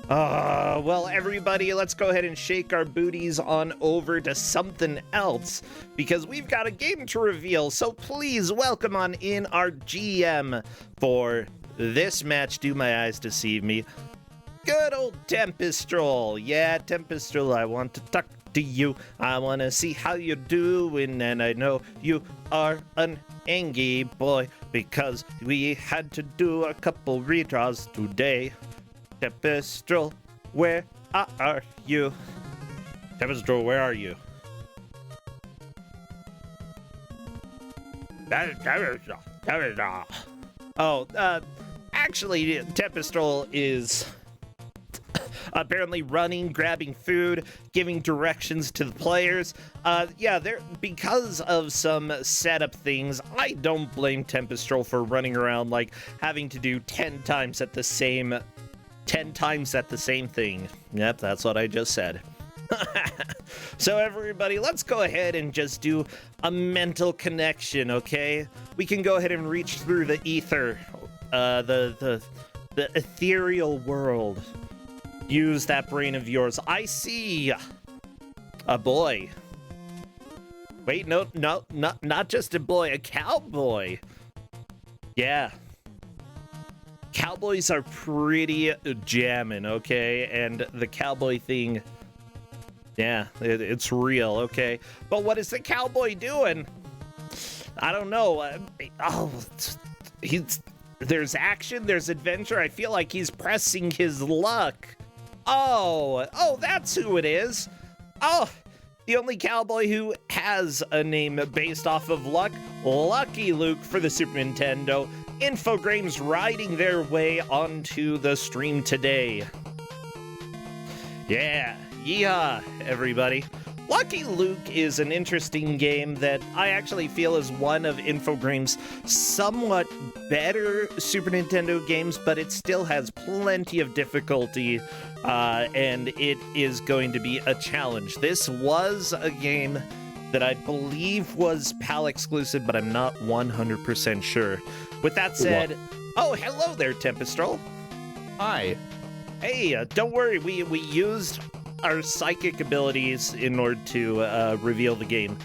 Well, everybody, let's go ahead and shake our booties on over to something else, because we've got a game to reveal, so please welcome on in our GM for this match. Do my eyes deceive me? Good old Tempestrol. Yeah, Tempestrol, I want to talk to you. I want to see how you're doing, and I know you are an angry boy, because we had to do a couple redraws today. Tempestrol, where are you? Tempestrol, where are you? Oh, actually, Tempestrol is apparently running, grabbing food, giving directions to the players. Yeah, because of some setup things, I don't blame Tempestrol for running around like having to do 10 times at the same thing. Yep, that's what I just said. So everybody, let's go ahead and just do a mental connection, okay? We can go ahead and reach through the ether, the ethereal world. Use that brain of yours. I see a boy. Wait, no, not just a boy, a cowboy. Yeah. Cowboys are pretty jamming, okay? And the cowboy thing, yeah, it's real, okay? But what is the cowboy doing? I don't know. There's action, there's adventure. I feel like he's pressing his luck. Oh, that's who it is. Oh, the only cowboy who has a name based off of luck, Lucky Luke for the Super Nintendo. Infogrames riding their way onto the stream today. Yeah, yeehaw, everybody. Lucky Luke is an interesting game that I actually feel is one of Infogrames' somewhat better Super Nintendo games, but it still has plenty of difficulty, and it is going to be a challenge. This was a game that I believe was PAL exclusive, but I'm not 100% sure. With that said, oh, hello there, Tempestrol. Hi. Hey, don't worry, we used our psychic abilities in order to reveal the game.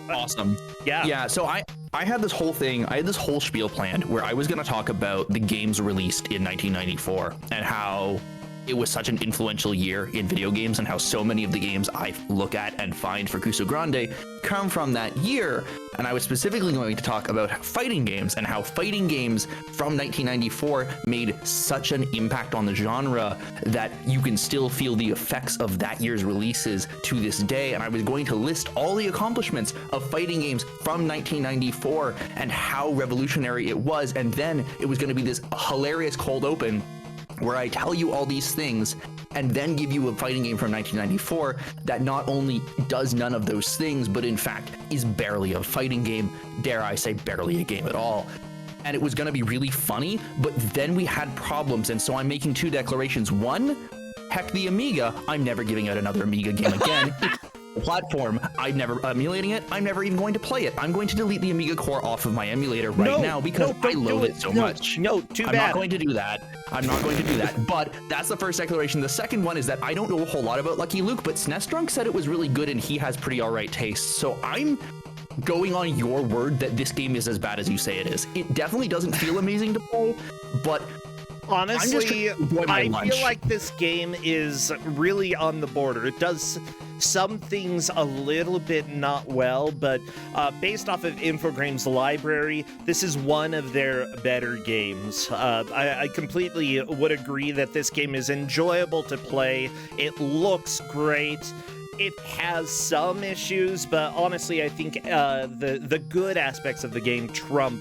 Awesome. Yeah, so I had this whole thing, I had this whole spiel planned where I was going to talk about the games released in 1994 and how it was such an influential year in video games and how so many of the games I look at and find for Kuso6rande come from that year. And I was specifically going to talk about fighting games and how fighting games from 1994 made such an impact on the genre that you can still feel the effects of that year's releases to this day. And I was going to list all the accomplishments of fighting games from 1994 and how revolutionary it was. And then it was going to be this hilarious cold open where I tell you all these things and then give you a fighting game from 1994 that not only does none of those things, but in fact is barely a fighting game, dare I say barely a game at all. And it was going to be really funny, but then we had problems, and so I'm making two declarations. One, heck the Amiga, I'm never giving out another Amiga game again. Platform, I'm never emulating it, I'm never even going to play it. I'm going to delete the Amiga core off of my emulator now because I loathe it so much. No, too bad. I'm not going to do that. I'm not going to do that. But that's the first declaration. The second one is that I don't know a whole lot about Lucky Luke, but SNESdrunk said it was really good and he has pretty alright taste. So I'm going on your word that this game is as bad as you say it is. It definitely doesn't feel amazing to play, but honestly, I feel like this game is really on the border. It does some things a little bit not well, but based off of Infogrames' library, this is one of their better games. I completely would agree that this game is enjoyable to play. It looks great. It has some issues, but honestly, I think the good aspects of the game trump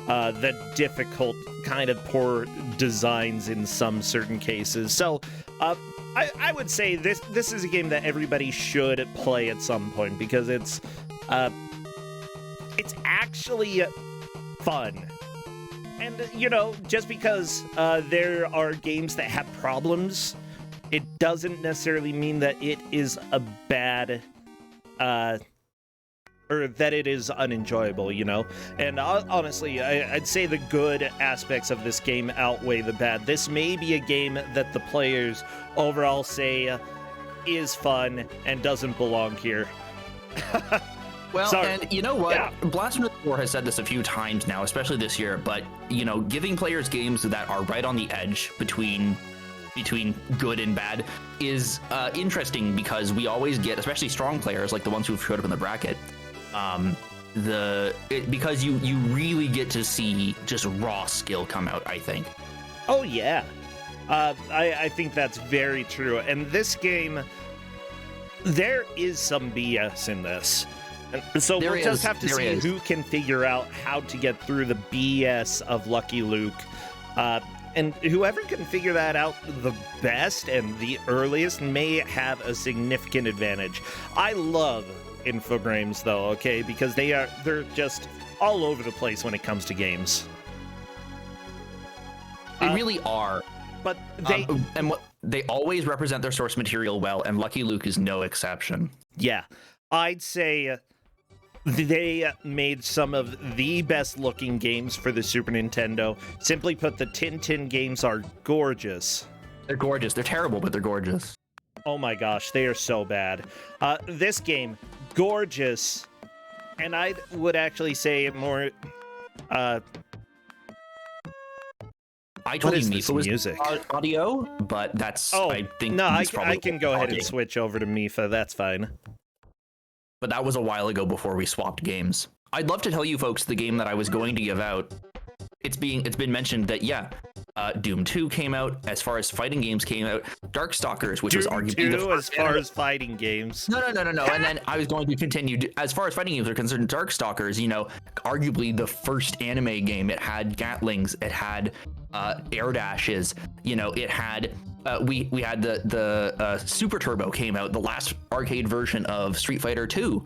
the difficult, kind of poor designs in some certain cases. So I would say this is a game that everybody should play at some point because it's actually fun. And, you know, just because there are games that have problems, it doesn't necessarily mean that it is a bad or that it is unenjoyable, you know? And honestly, I'd say the good aspects of this game outweigh the bad. This may be a game that the players overall say is fun and doesn't belong here. Well, sorry. And you know what? Yeah. Blasphemous 4 has said this a few times now, especially this year, but, you know, giving players games that are right on the edge between good and bad is interesting, because we always get, especially strong players like the ones who've showed up in the bracket, because you really get to see just raw skill come out, I think. Oh yeah, I think that's very true. And this game, there is some BS in this, and so we'll just have to see who can figure out how to get through the BS of Lucky Luke. And whoever can figure that out the best and the earliest may have a significant advantage. I love Infogrames though, okay, because they're just all over the place when it comes to games. They really are. But they always represent their source material well, and Lucky Luke is no exception. Yeah, I'd say they made some of the best looking games for the Super Nintendo. Simply put, the Tintin games are gorgeous. They're gorgeous. They're terrible, but they're gorgeous. Oh my gosh, they are so bad. This game, gorgeous, and I would actually say more. I told you Mifa was music audio, but that's. Oh, I think no, I can go ahead and switch over to Mifa. That's fine. But that was a while ago before we swapped games. I'd love to tell you folks the game that I was going to give out. It's been mentioned that Doom 2 came out. As far as fighting games came out, Darkstalkers, which was arguably the first. As far as fighting games. No. And then I was going to continue. As far as fighting games are concerned, Darkstalkers, you know, arguably the first anime game. It had Gatlings. It had air dashes. You know, it had. We had the Super Turbo came out, the last arcade version of Street Fighter 2,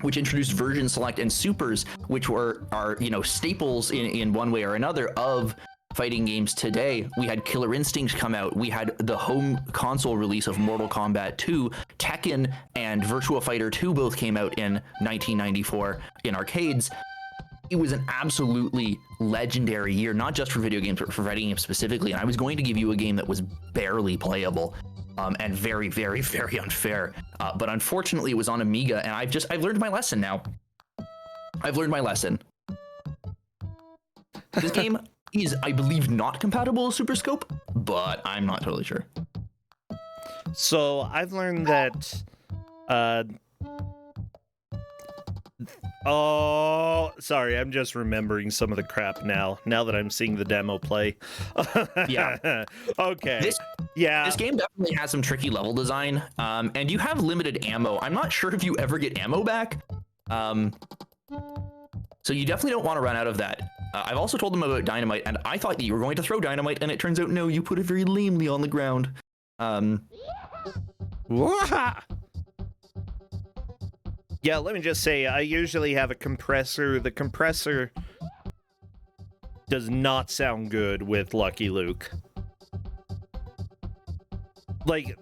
which introduced version select and supers, which are you know, staples in one way or another of fighting games today. We had Killer Instinct come out. We had the home console release of Mortal Kombat 2. Tekken and Virtua Fighter 2 both came out in 1994 in arcades. It was an absolutely legendary year, not just for video games, but for fighting games specifically. And I was going to give you a game that was barely playable, and very, very, very unfair. But unfortunately, it was on Amiga, and I've learned my lesson now. I've learned my lesson. This game is, I believe, not compatible with Super Scope, but I'm not totally sure. So I've learned that. Oh, sorry, I'm just remembering some of the crap now that I'm seeing the demo play. Yeah. Okay. This game definitely has some tricky level design, and you have limited ammo. I'm not sure if you ever get ammo back, so you definitely don't want to run out of that. I've also told them about dynamite, and I thought that you were going to throw dynamite, and it turns out, no, you put it very lamely on the ground. Yeah, let me just say, I usually have a compressor. The compressor does not sound good with Lucky Luke. Like,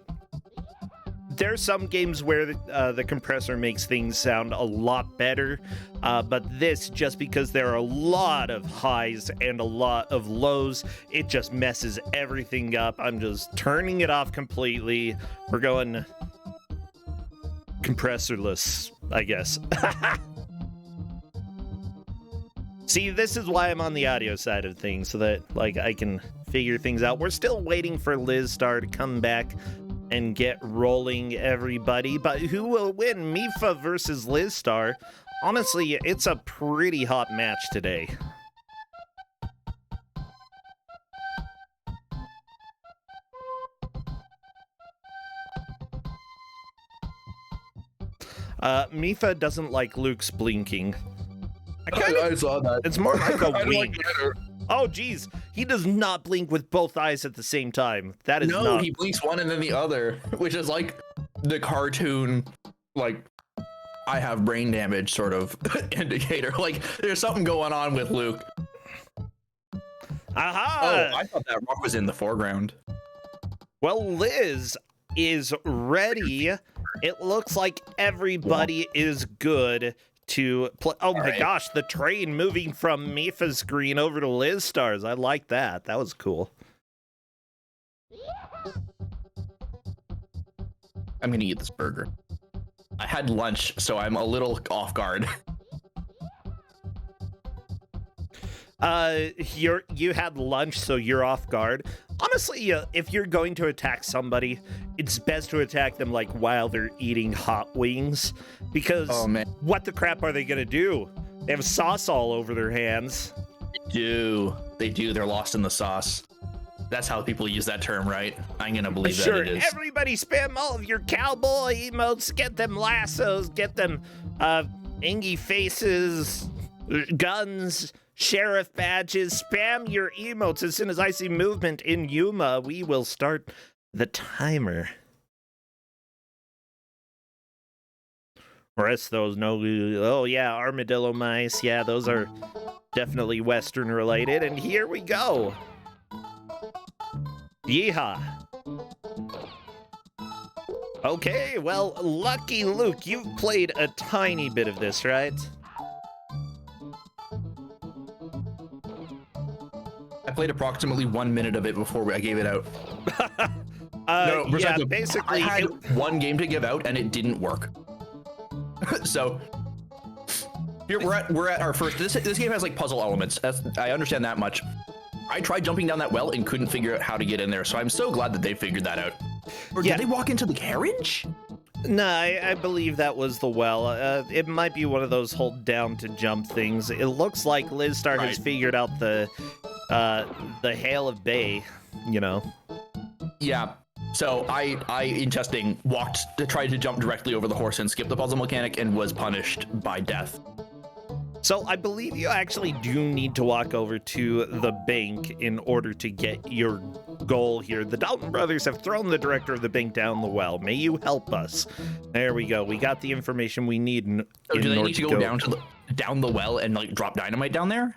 there's some games where the compressor makes things sound a lot better, but this, just because there are a lot of highs and a lot of lows, it just messes everything up. I'm just turning it off completely. We're going compressorless, I guess. See, this is why I'm on the audio side of things, so that like I can figure things out. We're still waiting for Liz Star to come back and get rolling, everybody. But who will win, Mifa versus Liz Star? Honestly, it's a pretty hot match today. Mifa doesn't like Luke's blinking. I saw that. It's more like a wink. Oh, geez. He does not blink with both eyes at the same time. That is No, he blinks one and then the other, which is like the cartoon, like, I have brain damage sort of indicator. Like, there's something going on with Luke. Aha! Oh, I thought that rock was in the foreground. Well, Liz is ready. It looks like everybody is good to play. Oh my gosh, the train moving from Mifa's screen over to Liz Star's. I like that. That was cool. I'm gonna eat this burger. I had lunch, so I'm a little off guard. You had lunch, so you're off guard. Honestly, if you're going to attack somebody, it's best to attack them like while they're eating hot wings, because what the crap are they gonna do? They have sauce all over their hands. They do. They're lost in the sauce. That's how people use that term, right? I'm gonna believe that it is. Everybody spam all of your cowboy emotes. Get them lassos. Get them angy faces, guns, sheriff badges. Spam your emotes. As soon as I see movement in Yuma, we will start the timer. Rest those no. Oh yeah, armadillo mice. Yeah, those are definitely Western related. And here we go. Yeehaw. Okay, well, Lucky Luke, you've played a tiny bit of this, right? I played approximately 1 minute of it before I gave it out. Yeah, basically, I had one game to give out and it didn't work. So here we're at our first. This game has like puzzle elements. I understand that much. I tried jumping down that well and couldn't figure out how to get in there, so I'm so glad that they figured that out. Or did they walk into the carriage? No, I believe that was the well. It might be one of those hold down to jump things. It looks like Liz Star has figured out the Hail of Bay, you know. Yeah. So I in testing tried to jump directly over the horse and skip the puzzle mechanic and was punished by death. So I believe you actually do need to walk over to the bank in order to get your goal here. The Dalton brothers have thrown the director of the bank down the well. May you help us? There we go. We got the information we need. So do they need to go down the well and like drop dynamite down there?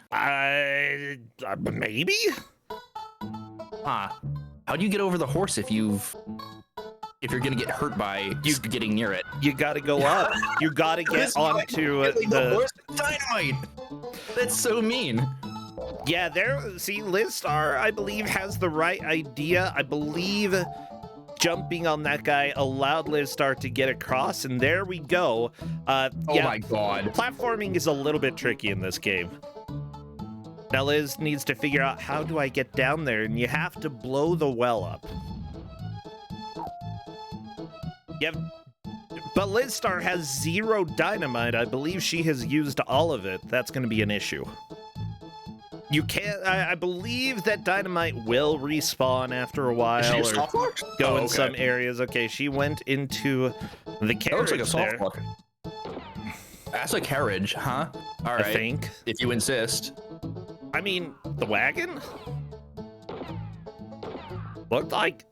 Maybe. How do you get over the horse if you're gonna get hurt by getting near it? You gotta go up. You gotta get onto the horse dynamite. That's so mean. Yeah, see, Liz Star, I believe, has the right idea. I believe jumping on that guy allowed Liz Star to get across, and there we go. Oh my god. Platforming is a little bit tricky in this game. Now Liz needs to figure out, how do I get down there? And you have to blow the well up. But Liz Star has 0 dynamite. I believe she has used all of it. That's going to be an issue. You can't. I believe that dynamite will respawn after a while. Or go in some areas. Okay, she went into the carriage. That looks like a soft lock. That's a carriage, huh? All right. I think. If you insist. I mean, the wagon? Looked like.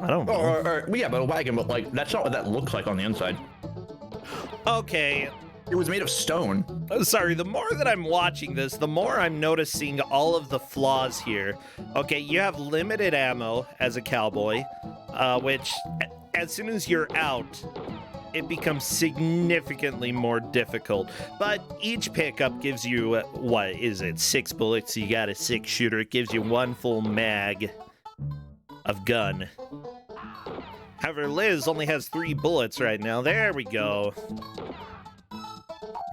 I don't know. Yeah, but a wagon, but like, that's not what that looks like on the inside. Okay. It was made of stone. Sorry, the more that I'm watching this, the more I'm noticing all of the flaws here. Okay, you have limited ammo as a cowboy, which as soon as you're out, it becomes significantly more difficult. But each pickup gives you, what is it, 6 bullets? You got a 6-shooter. It gives you 1 full mag of gun. However, Liz only has 3 bullets right now. There we go.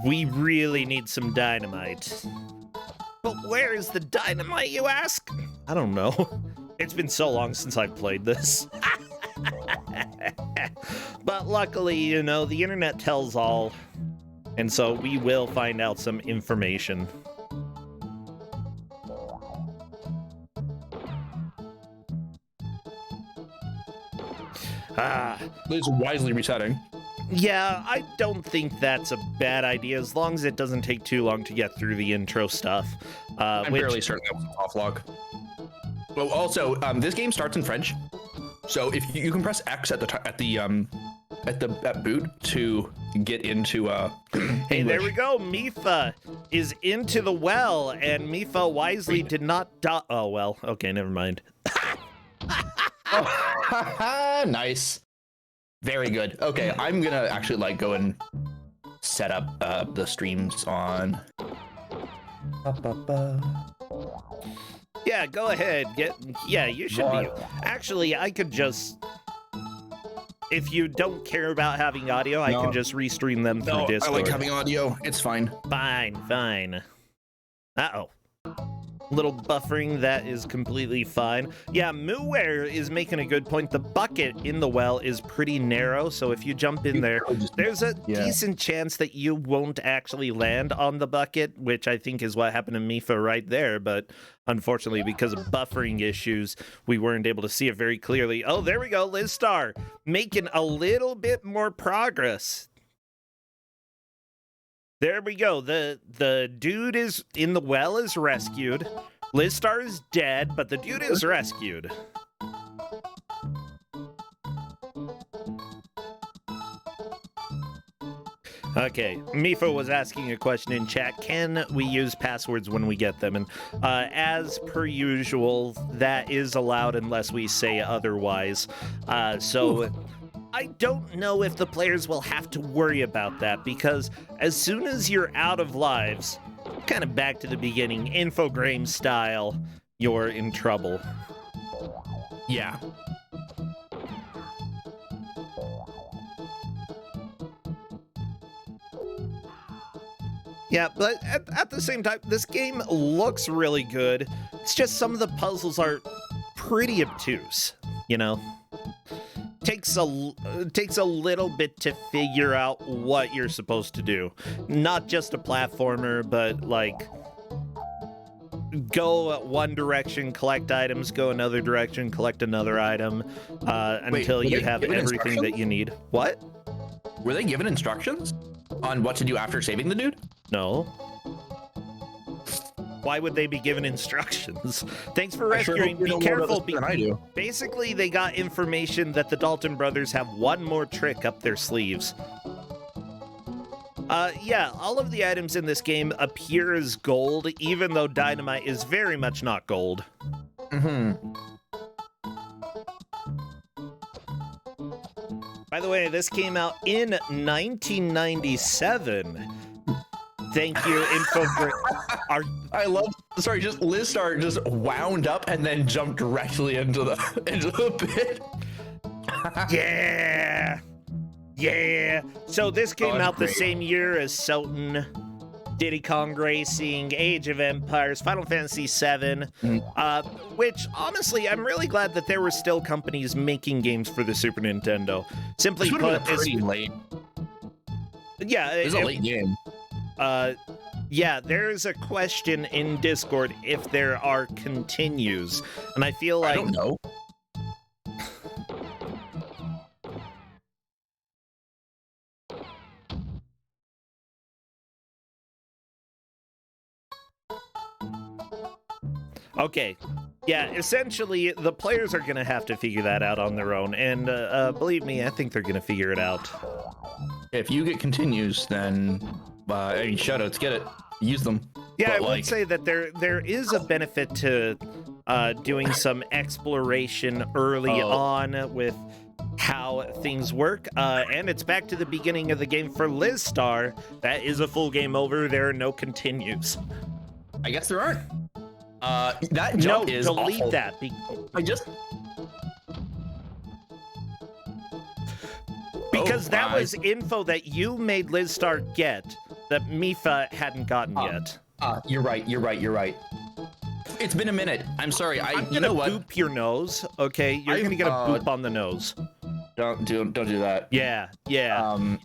We really need some dynamite. But where is the dynamite, you ask? I don't know. It's been so long since I've played this. But luckily, you know, the internet tells all. And so we will find out some information. Liz wisely resetting. Yeah, I don't think that's a bad idea, as long as it doesn't take too long to get through the intro stuff. I'm fairly certain that was an off log. Well, also, this game starts in French, so if you can press X at boot to get into Hey, there we go. Mifa is into the well, and Mifa wisely did not die. Oh well, okay, never mind. Oh, nice. Very good. Okay, I'm gonna actually like go and set up the streams on. Yeah, go ahead. Yeah, you should be. Actually, I could just. If you don't care about having audio, I can just restream them through Discord. I like having audio. It's fine. Fine. Uh-oh. Little buffering, that is completely fine. Yeah, Mooware is making a good point. The bucket in the well is pretty narrow, so if you jump in there, there's a decent chance that you won't actually land on the bucket, which I think is what happened to Mifa right there, but unfortunately, because of buffering issues, we weren't able to see it very clearly. Oh, there we go, Liz Star, making a little bit more progress. There we go. The dude is in the well is rescued. Liz Star is dead, but the dude is rescued. Okay, Mifa was asking a question in chat. Can we use passwords when we get them? And as per usual, that is allowed unless we say otherwise. I don't know if the players will have to worry about that, because as soon as you're out of lives, kind of back to the beginning, Infogrames style, you're in trouble. Yeah. Yeah, but at the same time, this game looks really good. It's just some of the puzzles are pretty obtuse, you know? Takes a little bit to figure out what you're supposed to do. Not just a platformer, but like go one direction, collect items, go another direction, collect another item until you have everything that you need. What? Were they given instructions on what to do after saving the dude? No. Why would they be given instructions? Thanks for rescuing. Be careful. Than I do. Basically, they got information that the Dalton brothers have one more trick up their sleeves. Yeah, all of the items in this game appear as gold, even though dynamite is very much not gold. By the way, this came out in 1997. Thank you, I love. Sorry, just Liz Star just wound up and then jumped directly into the pit. Yeah. So this came out the same year as Soten, Diddy Kong Racing, Age of Empires, Final Fantasy VII. Which honestly, I'm really glad that there were still companies making games for the Super Nintendo. Simply put, it's pretty late. Yeah, it's a late game. Yeah, there's a question in Discord if there are continues, and I feel like... I don't know. Okay. Yeah, essentially, the players are going to have to figure that out on their own, and believe me, I think they're going to figure it out. If you get continues, then... I mean, shoutouts, get it. Use them. Yeah, but I would say that there is a benefit to doing some exploration early on with how things work. And it's back to the beginning of the game for Liz Star. That is a full game over. There are no continues. I guess there aren't. That jump is delete awful. That. Because that was info that you made Liz Star get that Mifa hadn't gotten yet. You're right. It's been a minute. I'm sorry. I'm gonna boop your nose. Okay, you're gonna get a boop on the nose. Don't do that. Yeah.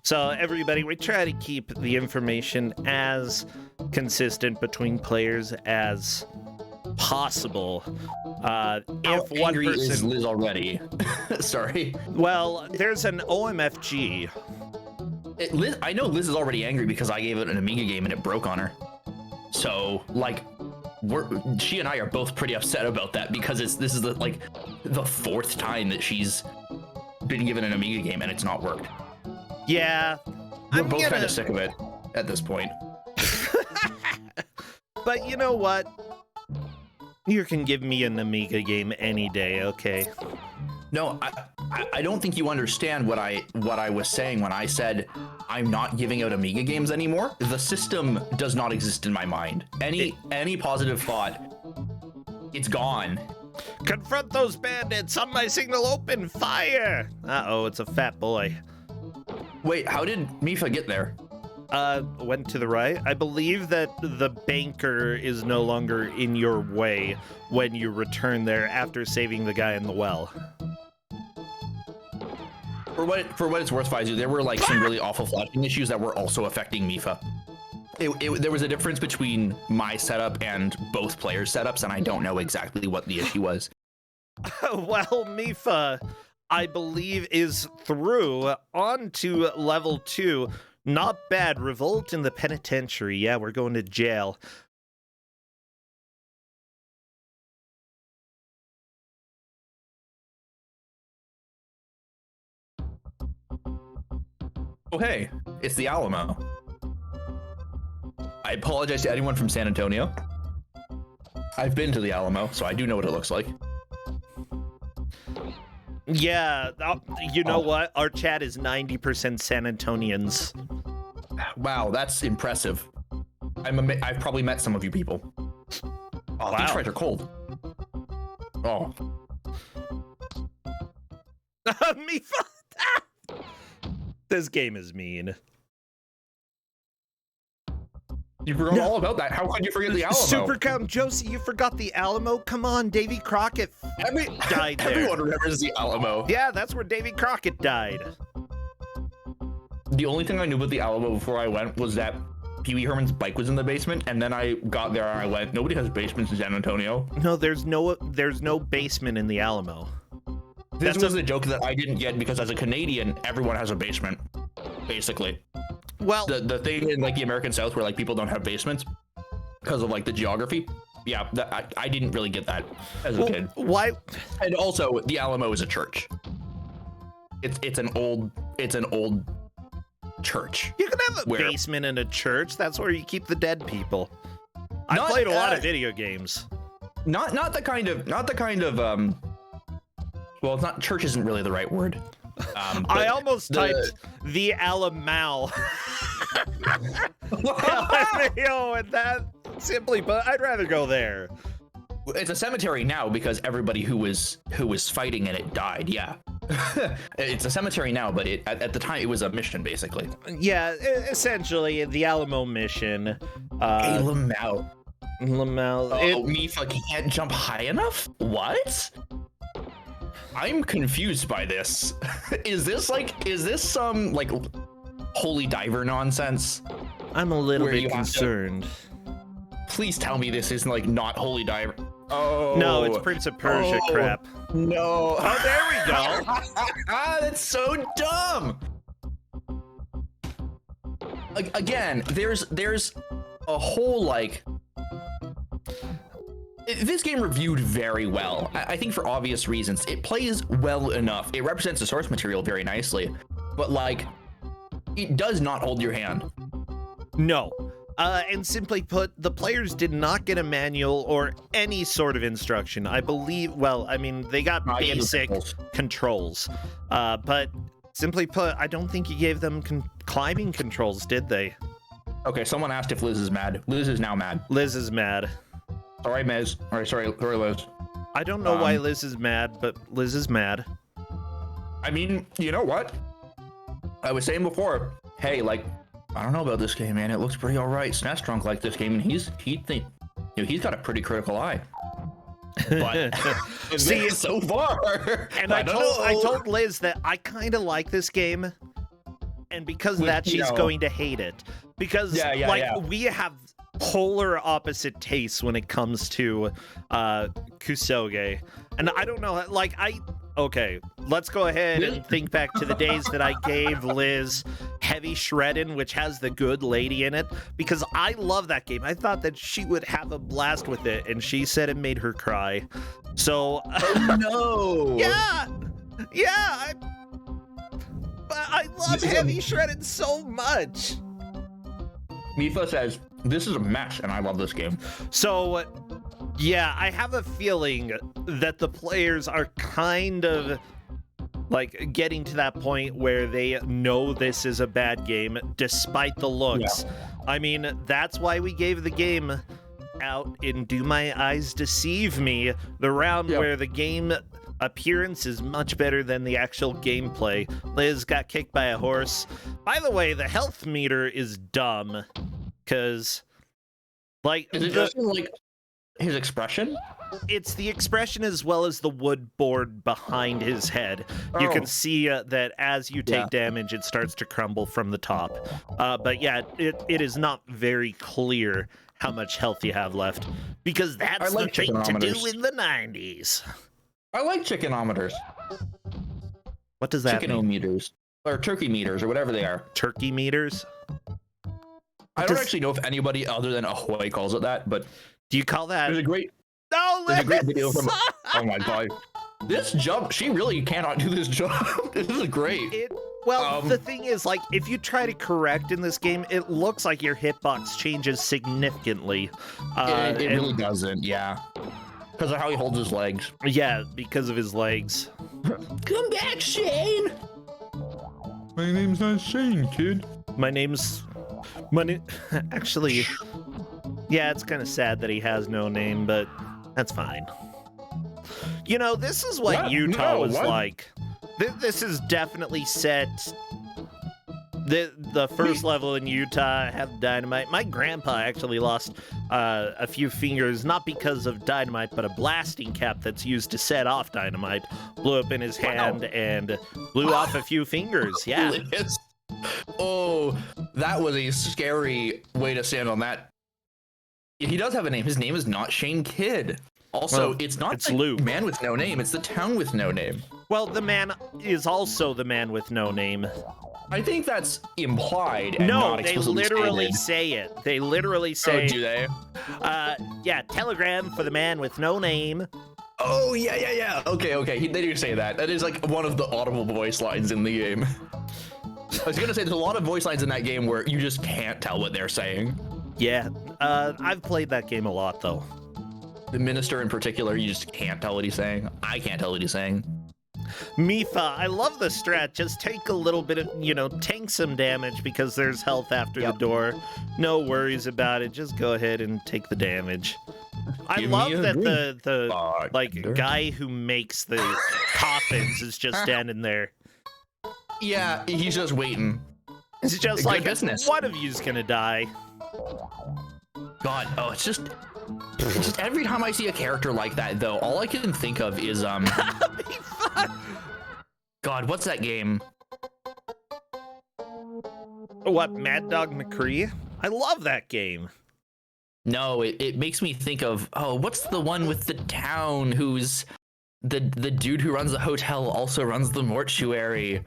So everybody, we try to keep the information as consistent between players as possible. If one angry person is Liz already. Sorry. Well, there's an OMFG. Liz, I know Liz is already angry because I gave it an Amiga game and it broke on her. So, like, she and I are both pretty upset about that because this is the fourth time that she's been given an Amiga game and it's not worked. Yeah. We're both kind of sick of it at this point. But you know what? You can give me an Amiga game any day, okay? No, I don't think you understand what I was saying when I said I'm not giving out Amiga games anymore. The system does not exist in my mind. Any positive thought, it's gone. Confront those bandits! On my signal, open fire! Uh-oh, it's a fat boy. Wait, how did Mifa get there? Went to the right. I believe that the banker is no longer in your way when you return there after saving the guy in the well. For what it's worth, Faizu, there were like some really awful flashing issues that were also affecting Mifa. There was a difference between my setup and both players' setups, and I don't know exactly what the issue was. Well, Mifa, I believe, is through on to level 2. Not bad. Revolt in the Penitentiary. Yeah, we're going to jail. Oh, hey, it's the Alamo. I apologize to anyone from San Antonio. I've been to the Alamo, so I do know what it looks like. Yeah, you know what? Our chat is 90% San Antonians. Wow, that's impressive. I've probably met some of you people. Oh, wow. Detroit are cold. Oh. Mifa! This game is mean. You forgot all about that. How could you forget the Alamo? Supercount Josie, you forgot the Alamo? Come on, Davy Crockett died there. Everyone remembers the Alamo. Yeah, that's where Davy Crockett died. The only thing I knew about the Alamo before I went was that Pee Wee Herman's bike was in the basement, and then I got there and I went, nobody has basements in San Antonio. No, there's no basement in the Alamo. This was a joke that I didn't get because as a Canadian, everyone has a basement, basically. Well, the thing in like the American South where like people don't have basements because of like the geography. Yeah, I didn't really get that as a kid. Why? And also, the Alamo is a church. It's an old church. You can have a basement in a church. That's where you keep the dead people. I played a lot of video games. Not the kind of well, it's not, church isn't really the right word. I almost typed the Alamo. And that simply, but I'd rather go there. It's a cemetery now because everybody who was fighting in it died. Yeah. It's a cemetery now, but at the time it was a mission basically. Yeah, essentially the Alamo mission. Hey, Lamau. Oh, Mifa can't jump high enough? What? I'm confused by this. Is this some like holy diver nonsense? I'm a little bit concerned. Please tell me this isn't like not holy diver. Oh no, it's Prince of Persia crap. No. Oh, there we go. That's so dumb. Again, there's a whole like. This game reviewed very well. I think for obvious reasons. It plays well enough. It represents the source material very nicely, but like, it does not hold your hand. No. And simply put, the players did not get a manual or any sort of instruction. I believe, well, I mean, they got basic controls. But simply put, I don't think you gave them climbing controls, did they? Okay, someone asked if Liz is mad. Liz is now mad. Liz is mad. Sorry, Miz. Sorry, Liz. I don't know why Liz is mad, but Liz is mad. I mean, you know what? I was saying before, hey, like, I don't know about this game, man. It looks pretty all right. SNES Drunk liked this game, and he's got a pretty critical eye. But see, so far, and I told Liz that I kind of like this game, and because of that, she's going to hate it. Because we have polar opposite tastes when it comes to Kuso6rande, and I don't know, like okay, let's go ahead and think back to the days that I gave Liz Heavy Shreddin', which has the good lady in it, because I love that game. I thought that she would have a blast with it, and she said it made her cry. So oh no. yeah, I love Heavy Shreddin' so much. Mifa says, this is a mess, and I love this game. So, Yeah, I have a feeling that the players are kind of like getting to that point where they know this is a bad game despite the looks. Yeah. I mean, that's why we gave the game out in Do My Eyes Deceive Me, the round where the game appearance is much better than the actual gameplay. Liz got kicked by a horse. By the way, the health meter is dumb, because like is it just like his expression? It's the expression as well as the wood board behind his head. You can see that as you take damage, it starts to crumble from the top. But yeah, it is not very clear how much health you have left, because that's the thing to do in the 90s. I like chickenometers. What does that mean? Chickenometers. Or turkey meters, or whatever they are. Turkey meters? I don't actually know if anybody other than Ahoy calls it that, but... Do you call that... There's a great... No, there's a great video from... Oh my god. This jump, she really cannot do this jump. This is great. Well, the thing is, like, if you try to correct in this game, it looks like your hitbox changes significantly. It really doesn't, yeah. Because of how he holds his legs. Yeah, because of his legs. Come back, Shane! My name's not Shane, kid. Actually, yeah, it's kind of sad that he has no name, but that's fine. You know, this is what Utah was like. This is definitely set. The first level in Utah had dynamite. My grandpa actually lost a few fingers, not because of dynamite, but a blasting cap that's used to set off dynamite blew up in his hand and blew off a few fingers. Yeah. Oh, that was a scary way to stand on that. He does have a name. His name is not Shane Kidd. Also, it's not the Luke. Man with no name. It's the town with no name. Well, the man is also the man with no name. I think that's implied and no, not explicitly they literally stated. say it. They literally say... Oh, do they? Yeah, telegram for the man with no name. Oh, yeah. Okay. They do say that. That is like one of the audible voice lines in the game. I was gonna say, there's a lot of voice lines in that game where you just can't tell what they're saying. Yeah, I've played that game a lot, though. The minister in particular, you just can't tell what he's saying. I can't tell what he's saying. Mifa, I love the strat. Just take a little bit of, tank some damage because there's health after the door. No worries about it. Just go ahead and take the damage. I love that the guy who makes the coffins is just standing there. Yeah, he's just waiting. It's just like, one of you's gonna die. God, it's just every time I see a character like that, though, all I can think of is God, what's that game? What, Mad Dog McCree? I love that game. No, it makes me think of, what's the one with the town who's the dude who runs the hotel also runs the mortuary.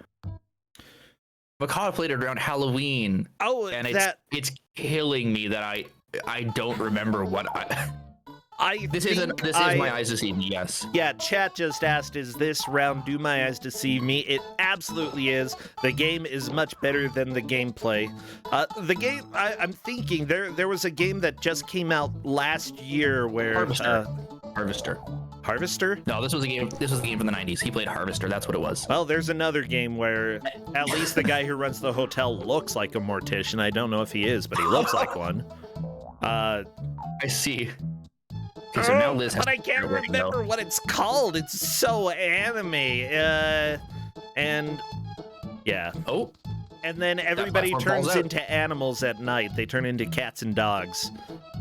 Macaw played it around Halloween. Oh, and it's killing me that I don't remember what this is My Eyes Deceive Me, yes. Yeah, chat just asked, is this round Do My Eyes Deceive Me? It absolutely is. The game is much better than the gameplay. The game, I'm thinking, there was a game that just came out last year where... Harvester. Harvester? No, this was a game from the 90s. He played Harvester, that's what it was. Well, there's another game where at least the guy who runs the hotel looks like a mortician. I don't know if he is, but he looks like one. I see. Okay, so now Liz has but I can't remember what it's called. It's so anime. And yeah. Oh. And then everybody turns into animals at night. They turn into cats and dogs.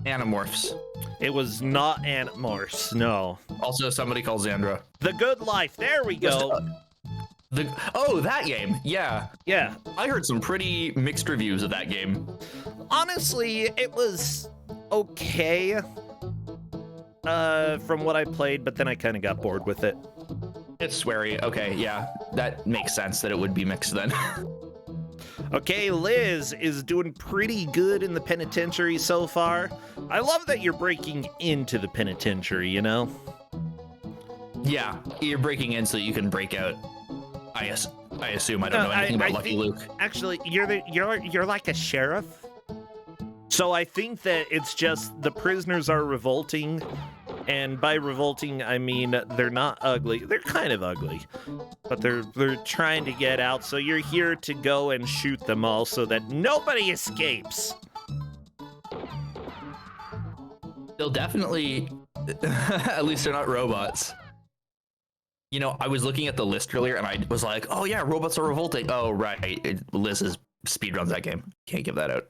Animorphs. It was not Animorphs, no. Also, somebody called Xandra. The Good Life. There we go. That game. Yeah. Yeah. I heard some pretty mixed reviews of that game. Honestly, it was okay from what I played, but then I kind of got bored with it. It's sweary. Okay, yeah. That makes sense that it would be mixed then. Okay, Liz is doing pretty good in the penitentiary so far. I love that you're breaking into the penitentiary, you know? Yeah, you're breaking in so you can break out. I assume. I don't know anything about Lucky Luke. Actually, you're like a sheriff. So I think that it's just the prisoners are revolting, And by revolting, I mean they're not ugly. They're kind of ugly, but they're trying to get out. So you're here to go and shoot them all so that nobody escapes. They'll definitely, at least they're not robots. You know, I was looking at the list earlier and I was like, oh yeah, robots are revolting. Oh, right. Liz is speedruns that game. Can't give that out.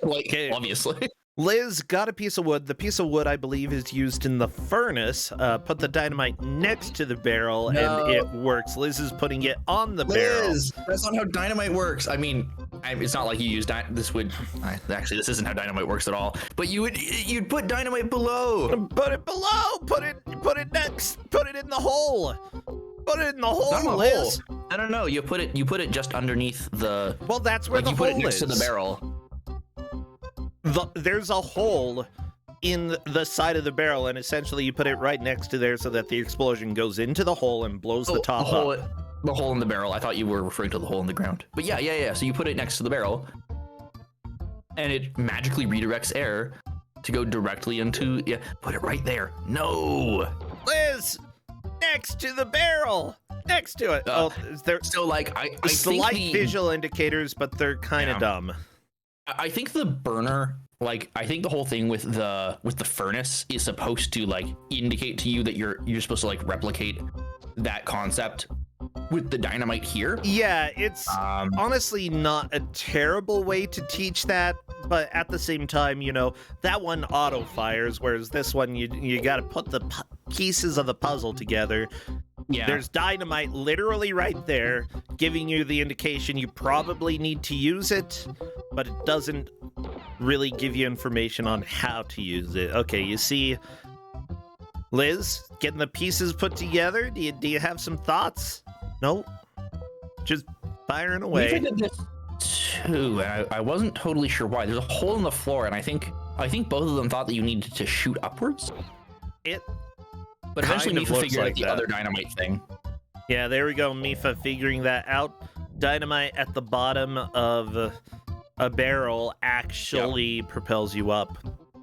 Like, okay. Obviously. Liz got a piece of wood. The piece of wood, I believe, is used in the furnace. Put the dynamite next to the barrel, and it works. Liz is putting it on the barrel. That's not how dynamite works. I mean, it's not like you use this would. Actually, this isn't how dynamite works at all. But you'd put dynamite below. Put it below. Put it next. Put it in the hole. Put it in the hole, Liz. Hole. No. You put it just underneath the. Well, that's where the hole is. You put it next to the barrel. There's a hole in the side of the barrel, and essentially you put it right next to there so that the explosion goes into the hole and blows the top up. The hole in the barrel. I thought you were referring to the hole in the ground. But yeah. So you put it next to the barrel, and it magically redirects air to go directly into. Yeah, put it right there. No, Liz, next to the barrel. Next to it. So like I slight visual indicators, but they're kind of dumb. I think the burner, like I think the whole thing with the furnace is supposed to like indicate to you that you're supposed to like replicate that concept with the dynamite here. Yeah, it's honestly not a terrible way to teach that, but at the same time, you know, that one auto fires, whereas this one you got to put the pieces of the puzzle together. Yeah. There's dynamite literally right there, giving you the indication you probably need to use it, but it doesn't really give you information on how to use it. Okay, you see, Liz, getting the pieces put together. Do you have some thoughts? No, just firing away. We did this too, and I wasn't totally sure why. There's a hole in the floor, and I think both of them thought that you needed to shoot upwards. But eventually Mifa figured out the other dynamite thing. Yeah, there we go. Mifa figuring that out. Dynamite at the bottom of a barrel actually propels you up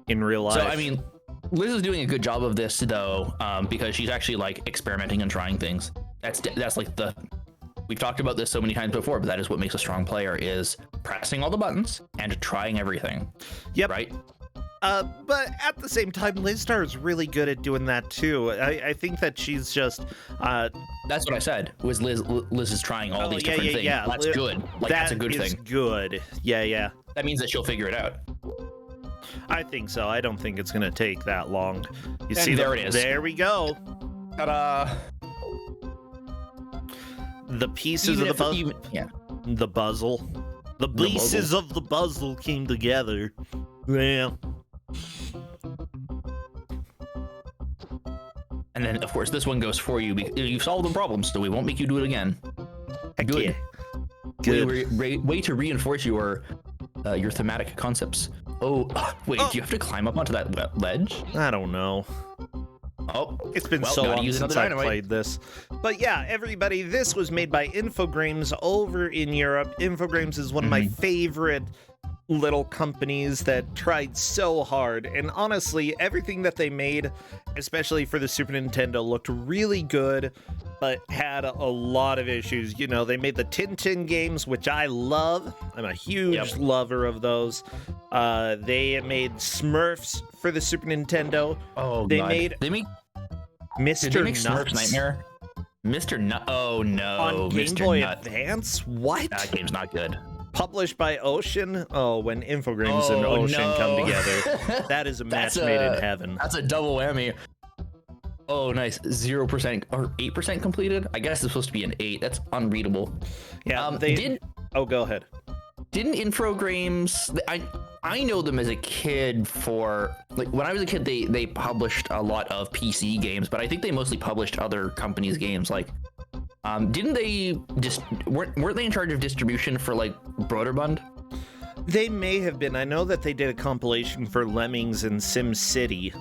in real life. So, I mean, Liz is doing a good job of this, though, because she's actually, like, experimenting and trying things. That's like we've talked about this so many times before, but that is what makes a strong player, is pressing all the buttons and trying everything. Yep. Right? But at the same time, Lizstar is really good at doing that too. I think that she's just. That's what I said. Was Liz is trying all these different things. Yeah. That's good. Like that's a good thing. That's good. Yeah. That means that she'll figure it out. I think so. I don't think it's gonna take that long. You see, there it is. There we go. Ta-da! The pieces of the puzzle. The puzzle. The pieces of the puzzle came together. Yeah. And then, of course, this one goes for you. You've solved the problem, so we won't make you do it again. Good. Yeah. Good. Way to reinforce your thematic concepts. Oh, wait, do you have to climb up onto that ledge? I don't know. Oh, it's been so long since I played this. But yeah, everybody, this was made by Infogrames over in Europe. Infogrames is one of my favorite little companies that tried so hard, and honestly, everything that they made, especially for the Super Nintendo, looked really good, but had a lot of issues. You know, they made the Tintin games, which I love. I'm a huge lover of those. They made Smurfs for the Super Nintendo. Oh, they God. made Mr. Did they make Smurfs Nuts. Nightmare? Mr. Nut. Oh no, on Game Mr. Boy Nut. Advance. What? That game's not good. Published by Ocean. Oh, when Infogrames and Ocean come together, that is a match made in heaven. That's a double whammy. Oh, nice. 0% or 8% completed. I guess it's supposed to be an 8. That's unreadable. Yeah. Oh, go ahead. Didn't Infogrames? I know them as a kid for like when I was a kid. They published a lot of PC games, but I think they mostly published other companies' games. Like, didn't they just weren't they in charge of distribution for like Broderbund? They may have been. I know that they did a compilation for Lemmings and Sim City.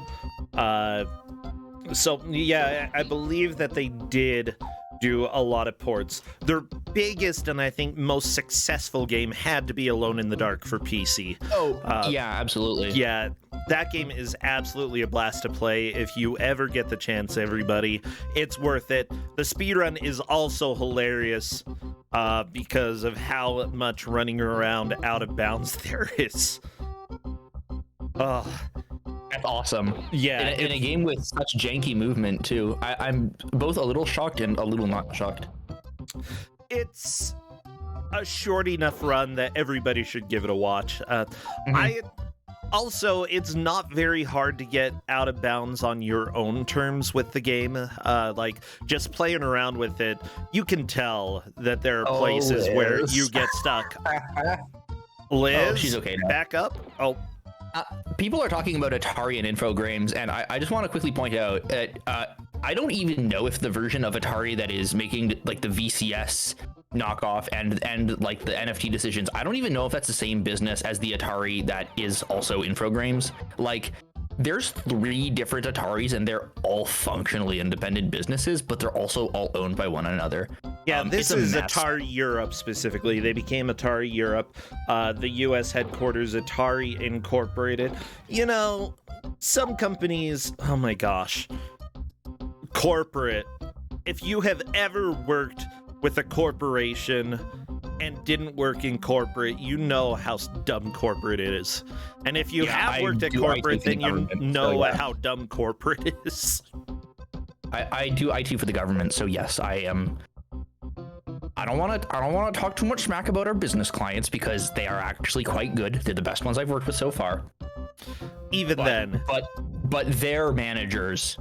So yeah, I believe that they did do a lot of ports. Their biggest and I think most successful game had to be Alone in the Dark for PC. Oh, yeah, absolutely. Yeah, That game is absolutely a blast to play. If you ever get the chance, everybody, it's worth it. The speedrun is also hilarious because of how much running around out of bounds there is. Oh, that's awesome. Yeah. In a game with such janky movement, too. I'm both a little shocked and a little not shocked. It's a short enough run that everybody should give it a watch. Also, it's not very hard to get out of bounds on your own terms with the game. Like, just playing around with it, you can tell that there are places where you get stuck. Liz, she's okay now. Back up. People are talking about Atari and Infogrames, and I just want to quickly point out that I don't even know if the version of Atari that is making like the VCS knockoff and like the NFT decisions, I don't even know if that's the same business as the Atari that is also Infogrames. Like, there's 3 different Ataris and they're all functionally independent businesses, but they're also all owned by one another. Yeah, this is Atari Europe specifically. They became Atari Europe. The US headquarters, Atari Incorporated. You know, some companies, oh my gosh, corporate. If you have ever worked with a corporation and didn't work in corporate, you know how dumb corporate is. And if you have worked at corporate, then you know how dumb corporate is. I do IT for the government, so yes, I am. I don't want to talk too much smack about our business clients because they are actually quite good. They're the best ones I've worked with so far. But their managers,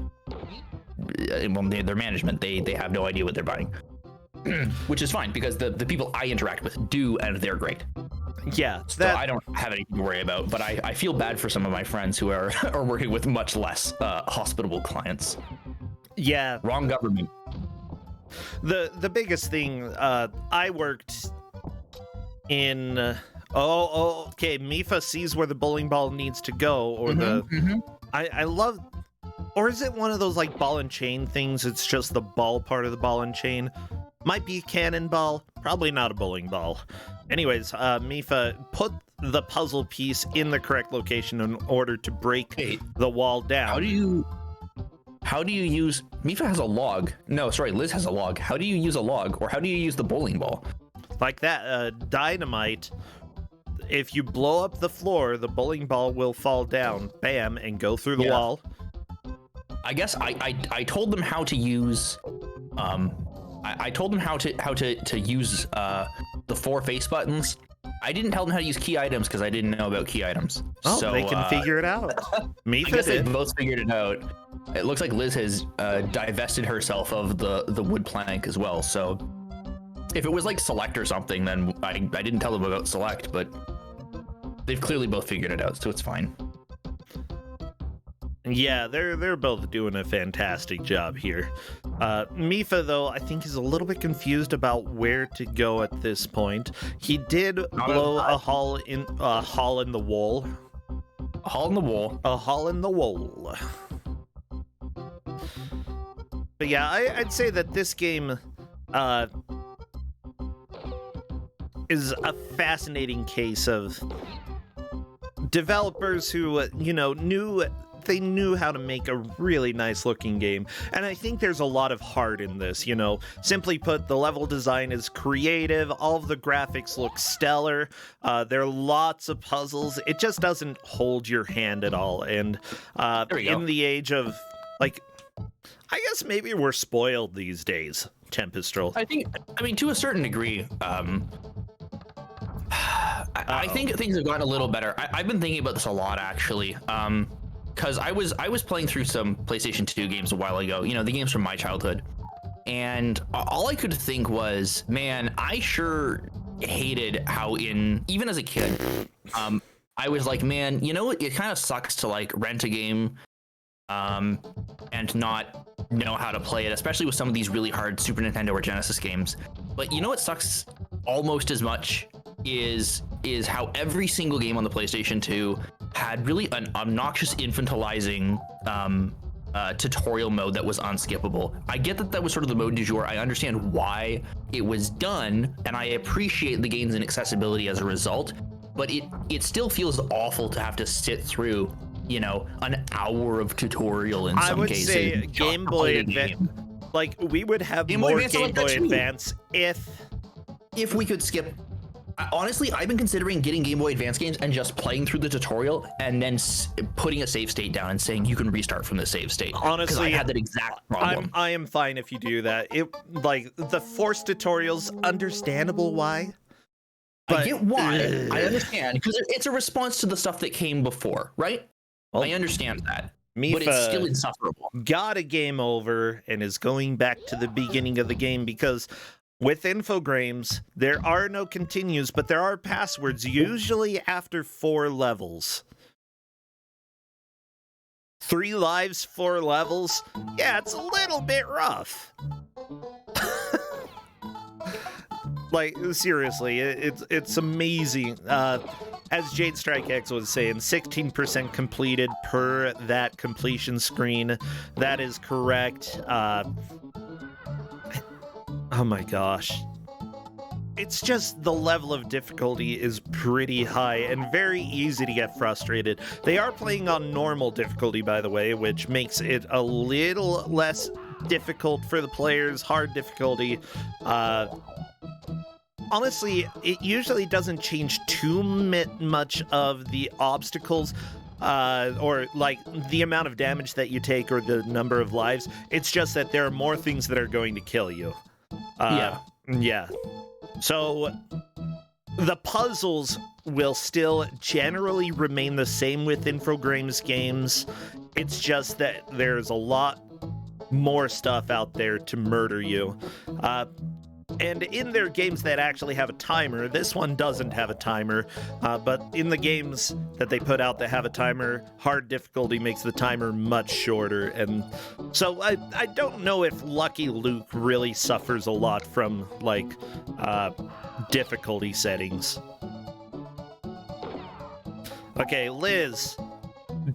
their management, they have no idea what they're buying. Which is fine because the people I interact with do, and they're great. Yeah, so I don't have anything to worry about, but I feel bad for some of my friends who are working with much less hospitable clients. Yeah, wrong government. The biggest thing, I worked in okay, Mifa sees where the bowling ball needs to go, or I love, or is it one of those like ball and chain things? It's just the ball part of the ball and chain. Might be a cannonball, probably not a bowling ball. Anyways, Mifa put the puzzle piece in the correct location in order to break the wall down. How do you use, Mifa has a log. No, sorry, Liz has a log. How do you use a log, or how do you use the bowling ball? Like that, dynamite. If you blow up the floor, the bowling ball will fall down, bam, and go through the wall. I guess I told them how to use, I told them how to use the 4 face buttons. I didn't tell them how to use key items because I didn't know about key items. Oh, so they can figure it out. I guess they both figured it out. It looks like Liz has divested herself of the wood plank as well. So if it was like select or something, then I didn't tell them about select, but they've clearly both figured it out, so it's fine. Yeah, they're both doing a fantastic job here. Mifa, though, I think is a little bit confused about where to go at this point. He did blow a hole in the wall. A hole in the wall. A hole in the wall. But yeah, I'd say that this game is a fascinating case of developers who, knew how to make a really nice looking game. And I think there's a lot of heart in this, Simply put, the level design is creative, all of the graphics look stellar, there are lots of puzzles, it just doesn't hold your hand at all. And in the age of, like, I guess maybe we're spoiled these days, Tempestrel. I mean, to a certain degree, I think things have gotten a little better. I've been thinking about this a lot, actually. Because I was playing through some PlayStation 2 games a while ago, the games from my childhood. And all I could think was, man, I sure hated how even as a kid, I was like, man, it kind of sucks to like rent a game and not know how to play it, especially with some of these really hard Super Nintendo or Genesis games. But what sucks almost as much is how every single game on the PlayStation 2 had really an obnoxious infantilizing tutorial mode that was unskippable. I get that was sort of the mode du jour. I understand why it was done, and I appreciate the gains in accessibility as a result, but it still feels awful to have to sit through an hour of tutorial in some cases. I would say Game Boy Advance. Like, we would have more Game Boy Advance if we could skip. Honestly, I've been considering getting Game Boy Advance games and just playing through the tutorial and then putting a save state down and saying you can restart from the save state. Honestly, I had that exact problem. I am fine if you do that. Like the forced tutorials, understandable why. But, I get why. I understand because it's a response to the stuff that came before, right? Well, I understand that. But it's still insufferable. Got a game over and is going back to the beginning of the game because with Infogrames, there are no continues, but there are passwords, usually after 4 levels. 3 lives, 4 levels? Yeah, it's a little bit rough. Like, seriously, it's amazing. As Jade Strike X was saying, 16% completed per that completion screen. That is correct. Oh my gosh. It's just the level of difficulty is pretty high and very easy to get frustrated. They are playing on normal difficulty, by the way, which makes it a little less difficult for the players. Hard difficulty. Honestly, it usually doesn't change too much of the obstacles. Or like the amount of damage that you take or the number of lives. It's just that there are more things that are going to kill you. Yeah. So the puzzles will still generally remain the same with Infogrames games. It's just that there's a lot more stuff out there to murder you. And in their games that actually have a timer, this one doesn't have a timer, but in the games that they put out that have a timer, hard difficulty makes the timer much shorter. And so I don't know if Lucky Luke really suffers a lot from, like, difficulty settings. Okay, Liz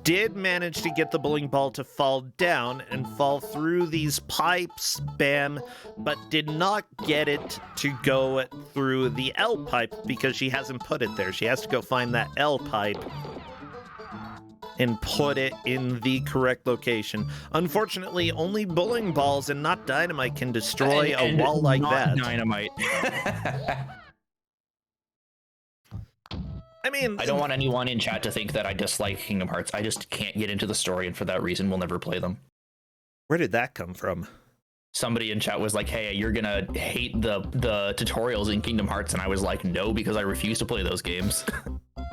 did manage to get the bowling ball to fall down and fall through these pipes, bam, but did not get it to go through the L pipe because she hasn't put it there. She has to go find that L pipe and put it in the correct location. Unfortunately, only bowling balls and not dynamite can destroy a wall like that. Dynamite. I mean, I don't want anyone in chat to think that I dislike Kingdom Hearts. I just can't get into the story, and for that reason, we'll never play them. Where did that come from? Somebody in chat was like, hey, you're gonna hate the tutorials in Kingdom Hearts, and I was like, no, because I refuse to play those games.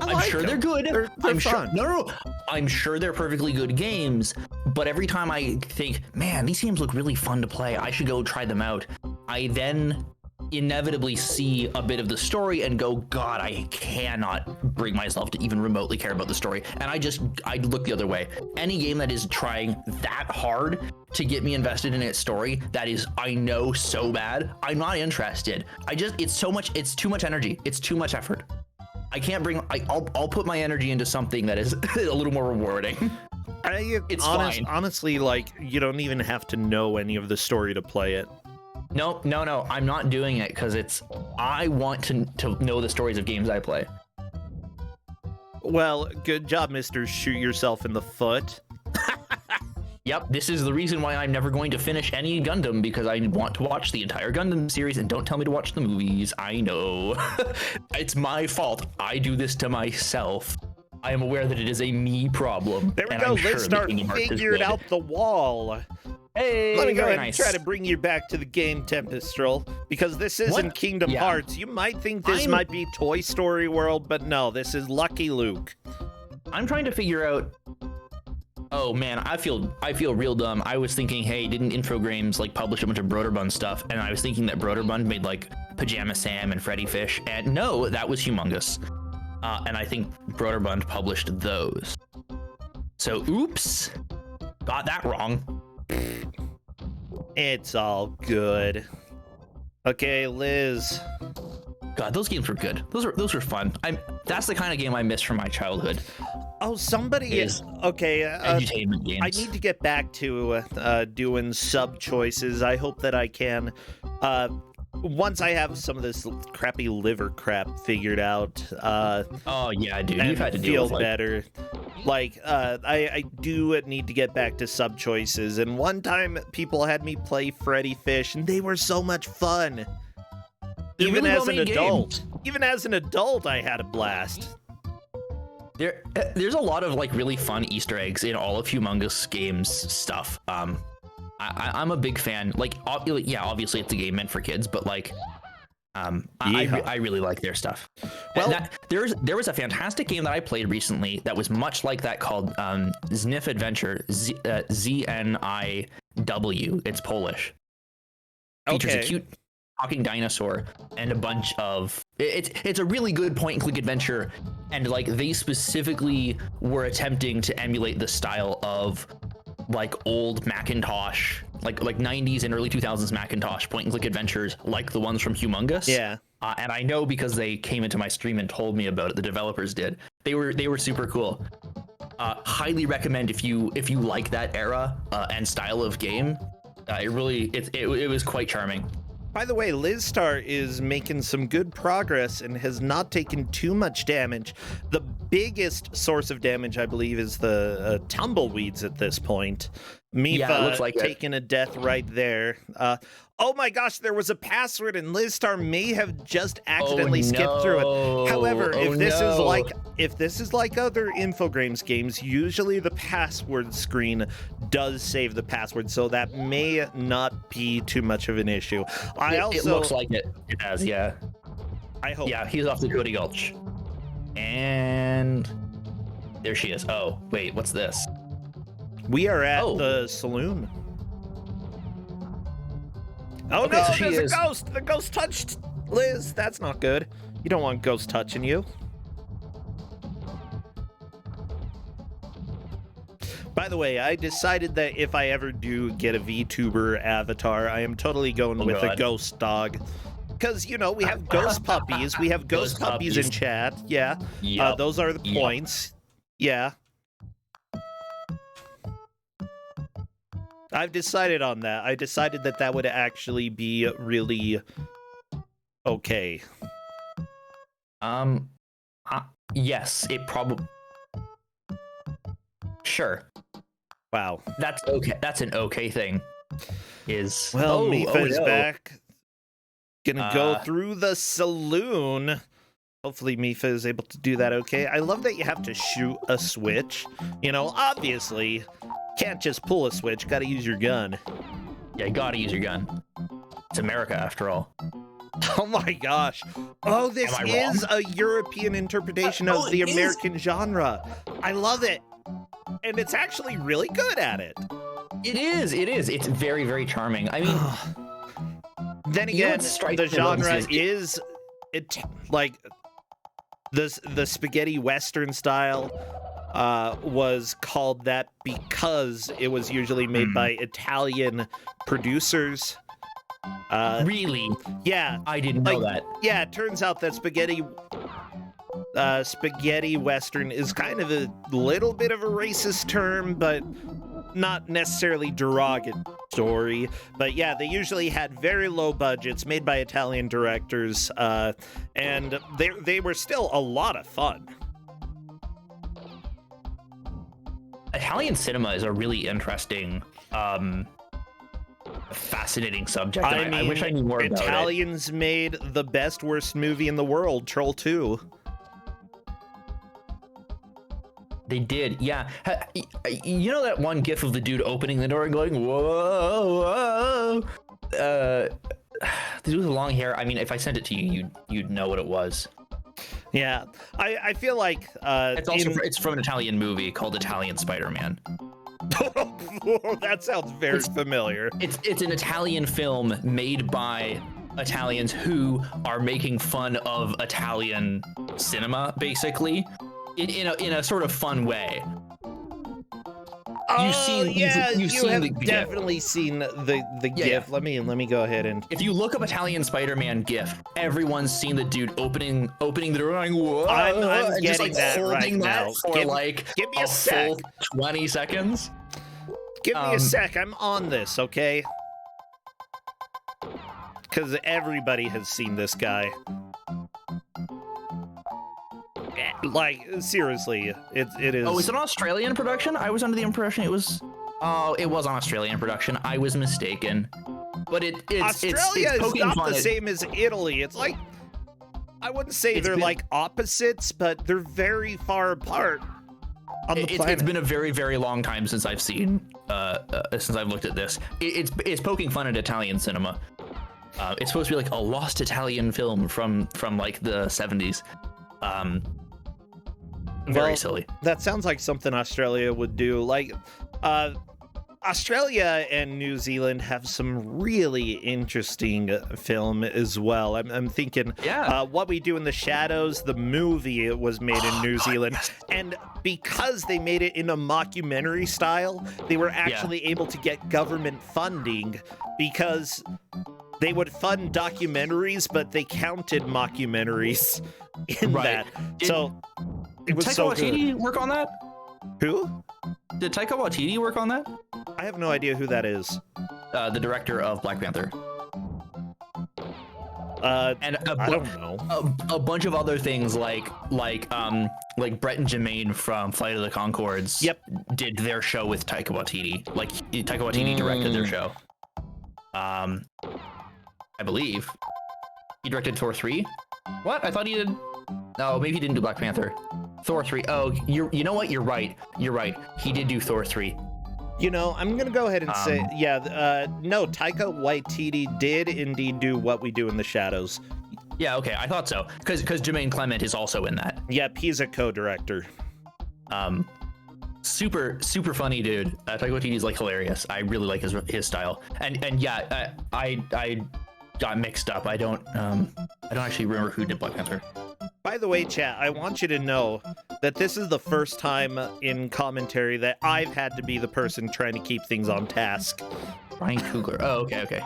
I'm sure they're good. They're fun. No. I'm sure they're perfectly good games, but every time I think, man, these games look really fun to play, I should go try them out, I then inevitably see a bit of the story and go, God, I cannot bring myself to even remotely care about the story. And I look the other way. Any game that is trying that hard to get me invested in its story, that is, I know, so bad, I'm not interested. It's too much energy. It's too much effort. I'll put my energy into something that is a little more rewarding. It's fine. Honestly, like, you don't even have to know any of the story to play it. No, I'm not doing it because I want to know the stories of games I play. Well, good job, Mr. Shoot Yourself in the Foot. Yep, this is the reason why I'm never going to finish any Gundam, because I want to watch the entire Gundam series, and don't tell me to watch the movies. I know. It's my fault. I do this to myself. I am aware that it is a me problem. There we go. Let's start figuring out the wall. Hey, let me go ahead and try to bring you back to the game, Tempestrel, because this isn't Kingdom Hearts. You might think this might be Toy Story World, but no, this is Lucky Luke. I'm trying to figure out. Oh man, I feel real dumb. I was thinking, hey, didn't Infogrames like publish a bunch of Broderbund stuff? And I was thinking that Broderbund made like Pajama Sam and Freddy Fish, and no, that was Humongous. And I think Broderbund published those. So, oops, got that wrong. It's all good. Okay, Liz. God, those games were good. Those were fun. That's the kind of game I miss from my childhood. Oh, somebody is okay. Edutainment games. I need to get back to doing sub choices. I hope that I can. once I have some of this crappy liver crap figured out, oh yeah, dude, and you've had to deal feel with better. I do need to get back to sub choices, and one time people had me play Freddy Fish, and they were so much fun. Even as an adult, I had a blast. There's a lot of like really fun Easter eggs in all of Humongous Games stuff. I'm a big fan. Like, yeah, obviously it's a game meant for kids, but like, I really like their stuff. Well, there was a fantastic game that I played recently that was much like that called Znif Adventure, ZNIW. It's Polish. Features a cute talking dinosaur and a bunch of it's a really good point and click adventure, and like they specifically were attempting to emulate the style of like old Macintosh, like 90s and early 2000s Macintosh point and click adventures, like the ones from Humongous. Yeah. And I know because they came into my stream and told me about it. The developers did. They were super cool. Highly recommend if you like that era and style of game. It was quite charming. By the way, Lizstar is making some good progress and has not taken too much damage. The biggest source of damage, I believe, is the tumbleweeds at this point. Mifa looks like taking a death right there. Oh my gosh, there was a password and Lizstar may have just accidentally skipped through it. However, if this is like other Infogrames games, usually the password screen does save the password, so that may not be too much of an issue. It looks like it has, yeah. I hope. Yeah, he's off the Cody Gulch. And there she is. Oh, wait, what's this? We are at the saloon. Oh okay, no, so there's a ghost! The ghost touched Liz. That's not good. You don't want ghosts touching you. By the way, I decided that if I ever do get a VTuber avatar, I am totally going with a ghost dog. Because, you know, we have ghost puppies. We have ghost puppies in chat. Yeah. Yep. Those are the points. Yeah. I've decided on that. I decided that that would actually be really okay. Yes, it probably. Sure. Wow. That's okay. That's an okay thing. Well, Mifa is back. Gonna go through the saloon. Hopefully Mifa is able to do that okay. I love that you have to shoot a switch. You know, obviously, can't just pull a switch. Gotta use your gun. Yeah, you gotta use your gun. It's America, after all. Oh my gosh. Oh, this is a European interpretation of the American genre. I love it. And it's actually really good at it. It is. It's very, very charming. I mean... Then again, the genre is like the spaghetti western style was called that because it was usually made by Italian producers. Really? Yeah. I didn't know that. Yeah, it turns out that spaghetti western is kind of a little bit of a racist term, but not necessarily derogatory. But yeah, they usually had very low budgets made by Italian directors, and they were still a lot of fun. Italian cinema is a really interesting, fascinating subject. I wish I knew more about it. Italians made the best worst movie in the world, Troll 2. They did, yeah. You know that one gif of the dude opening the door and going, whoa, whoa? The dude with the long hair, I mean, if I sent it to you, you'd know what it was. Yeah, I feel like... it's from an Italian movie called Italian Spider-Man. That sounds very familiar. It's an Italian film made by Italians who are making fun of Italian cinema, basically. In a sort of fun way. You've seen definitely seen the GIF. Yeah. Let me go ahead and. If you look up Italian Spider-Man GIF, everyone's seen the dude opening the door, going whoa. I'm getting just, that right now. For give me a full 20 seconds. Give me a sec. I'm on this, okay? because everybody has seen this guy. Like, seriously, it is. Oh, is it an Australian production? I was under the impression it was. Oh, it was an Australian production. I was mistaken. But Australia is not the same as Italy. It's like, I wouldn't say they're like opposites, but they're very far apart on the planet. It's been a very, very long time since I've seen, since I've looked at this. It's poking fun at Italian cinema. It's supposed to be like a lost Italian film from like the 70s. Very silly. That sounds like something Australia would do. Like, Australia and New Zealand have some really interesting film as well. I'm thinking, What We Do in the Shadows, the movie was made in New Zealand. And because they made it in a mockumentary style, they were actually able to get government funding because they would fund documentaries, but they counted mockumentaries in that. It was so good. Did Taika Waititi work on that? Who? Did Taika Waititi work on that? I have no idea who that is. The director of Black Panther. And I don't know. A bunch of other things like Brett and Jermaine from Flight of the Conchords. Did their show with Taika Waititi. Like Taika Waititi directed their show. I believe he directed Thor 3. What? I thought he did. No, maybe he didn't do Black Panther. Thor 3. Oh, you know what? You're right. He did do Thor 3. You know, I'm going to go ahead and say, no, Taika Waititi did indeed do What We Do in the Shadows. Yeah, okay, I thought so. Because Jermaine Clement is also in that. Yep, he's a co-director. Super funny dude. Taika Waititi's like hilarious. I really like his style. And yeah, I got mixed up. I don't actually remember who did Black Panther. By the way, chat, I want you to know that this is the first time in commentary that I've had to be the person trying to keep things on task. Ryan Coogler. Oh, okay.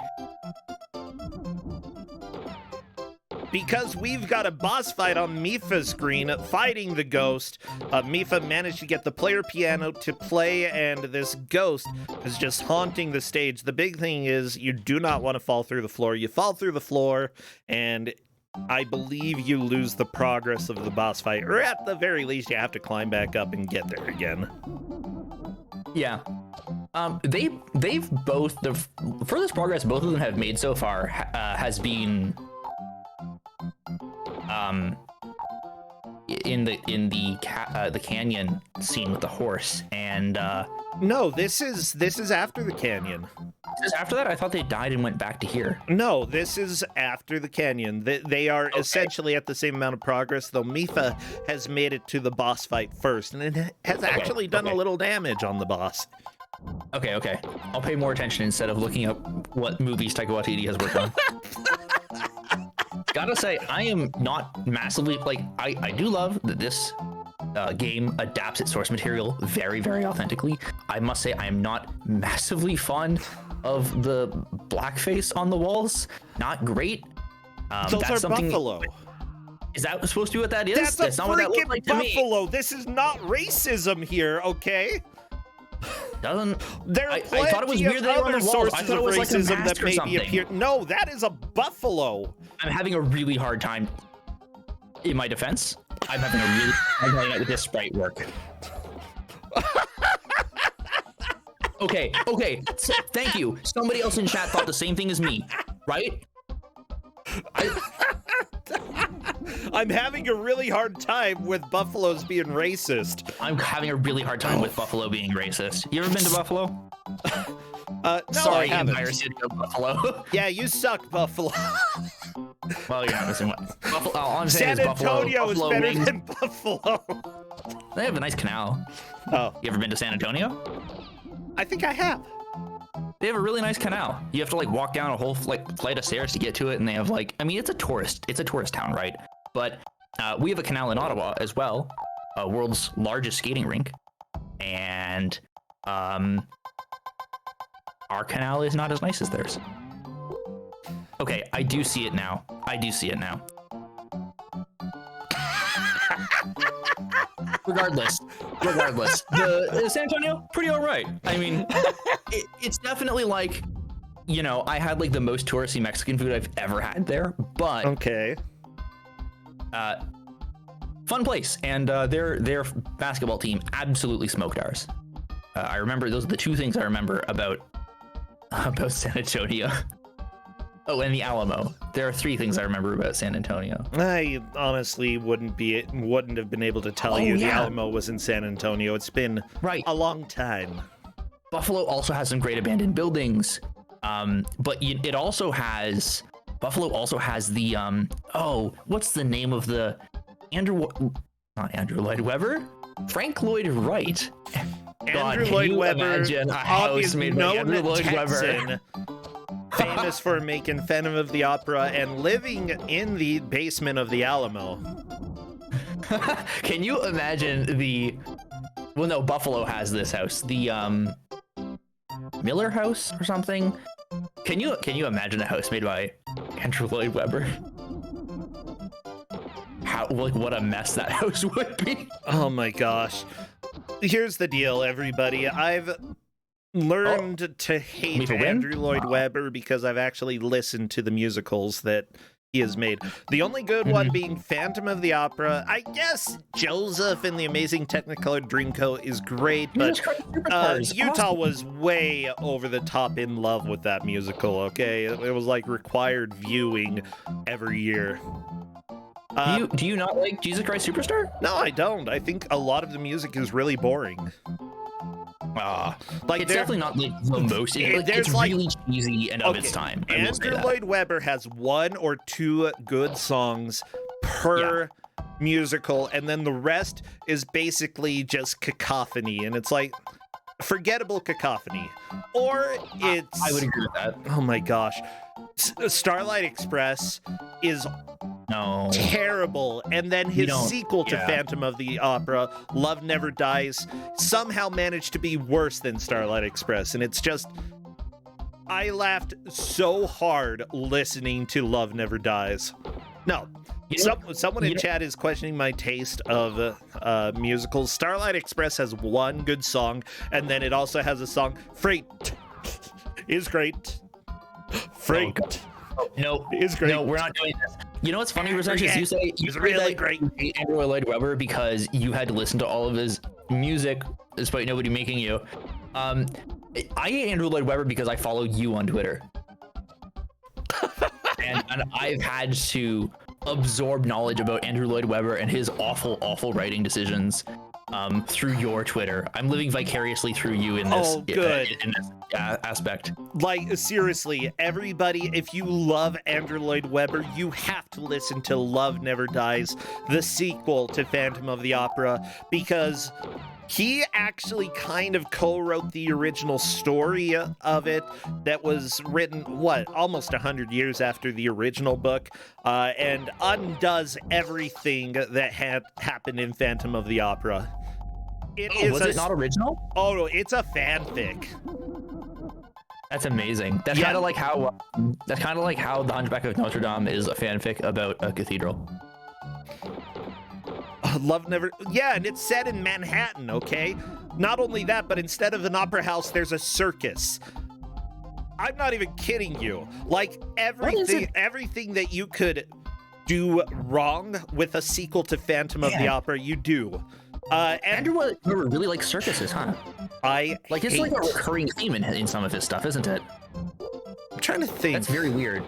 Because we've got a boss fight on Mifa's screen fighting the ghost. Mifa managed to get the player piano to play, and this ghost is just haunting the stage. The big thing is you do not want to fall through the floor. You fall through the floor, and I believe you lose the progress of the boss fight, or at the very least, you have to climb back up and get there again. Yeah. They've both, the furthest progress both of them have made so far has been in the canyon scene with the horse, and no, this is after the canyon. Is this after that? I thought they died and went back to here. No, this is after the canyon. They are essentially at the same amount of progress, though Mifa has made it to the boss fight first, and it has actually done a little damage on the boss. Okay. I'll pay more attention instead of looking up what movies Taika Waititi has worked on. Gotta say, I am not massively, like, I do love that this game adapts its source material very, very authentically. I must say, I am not massively fond of the blackface on the walls. Not great. Those are buffalo. Is that supposed to be what that is? That's not what that looks like buffalo. This is not racism here, okay? There are plenty I thought it was weird that other sources I thought it was racism like that maybe appear. No, that is a buffalo. I'm having a really hard time. In my defense, I'm having a really hard time with this sprite work. Okay. So, thank you. Somebody else in chat thought the same thing as me, right? I'm having a really hard time with buffaloes being racist. I'm having a really hard time with buffalo being racist. You ever been to Buffalo? No, sorry, I haven't. Empire City of Buffalo. Yeah, you suck, Buffalo. Well, you're not missing what. Buffalo. All I'm San saying is Antonio Buffalo is better wings. than Buffalo. They have a nice canal. Oh, You ever been to San Antonio? I think I have. They have a really nice canal. You have to like walk down a whole flight of stairs to get to it, and they have like, I mean, it's a tourist town, right? But we have a canal in Ottawa as well, world's largest skating rink, and our canal is not as nice as theirs. Okay, I do see it now. Regardless, the San Antonio, pretty all right. I mean, it's definitely like you know, I had like the most touristy Mexican food I've ever had there, but okay. Fun place, and their basketball team absolutely smoked ours. I remember those are the two things I remember about San Antonio. Oh, and the Alamo. There are three things I remember about San Antonio. I honestly wouldn't have been able to tell you the Alamo was in San Antonio. It's been a long time. Buffalo also has some great abandoned buildings, but it also has Buffalo also has the what's the name of the not Andrew Lloyd Webber? Frank Lloyd Wright. Andrew Lloyd Webber, imagine a house made by Andrew Lloyd Webber. Famous for making Phantom of the Opera and living in the basement of the Alamo. Can you imagine well, no, Buffalo has this house, the Miller House or something. Can you imagine a house made by Andrew Lloyd Webber? What a mess that house would be. Oh my gosh. Here's the deal, everybody. I've learned to hate Andrew Lloyd Webber because I've actually listened to the musicals that he has made. The only good one being Phantom of the Opera. I guess Joseph and the Amazing Technicolor Dreamcoat is great, but Utah was way over the top in love with that musical, okay? It was like required viewing every year. Do you not like Jesus Christ Superstar? No, I don't. I think a lot of the music is really boring. Like it's definitely not like the most. It's really cheesy and of its time. Andrew Lloyd Webber has one or two good songs per musical, and then the rest is basically just cacophony, and it's like forgettable cacophony. Or it's I would agree with that. Oh my gosh. Starlight Express is terrible, and then his sequel to Phantom of the Opera, Love Never Dies, somehow managed to be worse than Starlight Express, and it's just I laughed so hard listening to Love Never Dies. No, someone in chat is questioning my taste of musicals. Starlight Express has one good song, and then it also has a song Freight is great. Freight. No, it's great. No, we're not doing this. You know what's funny, Research, is you say it's really great. You hate Andrew Lloyd Webber because you had to listen to all of his music despite nobody making you. I hate Andrew Lloyd Webber because I follow you on Twitter. and I've had to absorb knowledge about Andrew Lloyd Webber and his awful writing decisions through your Twitter. I'm living vicariously through you in this, in this aspect. Like, seriously, everybody, if you love Andrew Lloyd Webber, you have to listen to Love Never Dies, the sequel to Phantom of the Opera, because he actually kind of co-wrote the original story of it that was written, almost 100 years after the original book, and undoes everything that had happened in Phantom of the Opera. Was it not original? Oh, no, it's a fanfic. That's amazing. That's kind of like how The Hunchback of Notre Dame is a fanfic about a cathedral. Love Never... Yeah, and it's set in Manhattan, okay? Not only that, but instead of an opera house, there's a circus. I'm not even kidding you. Like, everything that you could do wrong with a sequel to Phantom of the Opera, you do. Andrew really likes circuses, huh? It's like a recurring theme in some of his stuff, isn't it? I'm trying to think. That's very weird.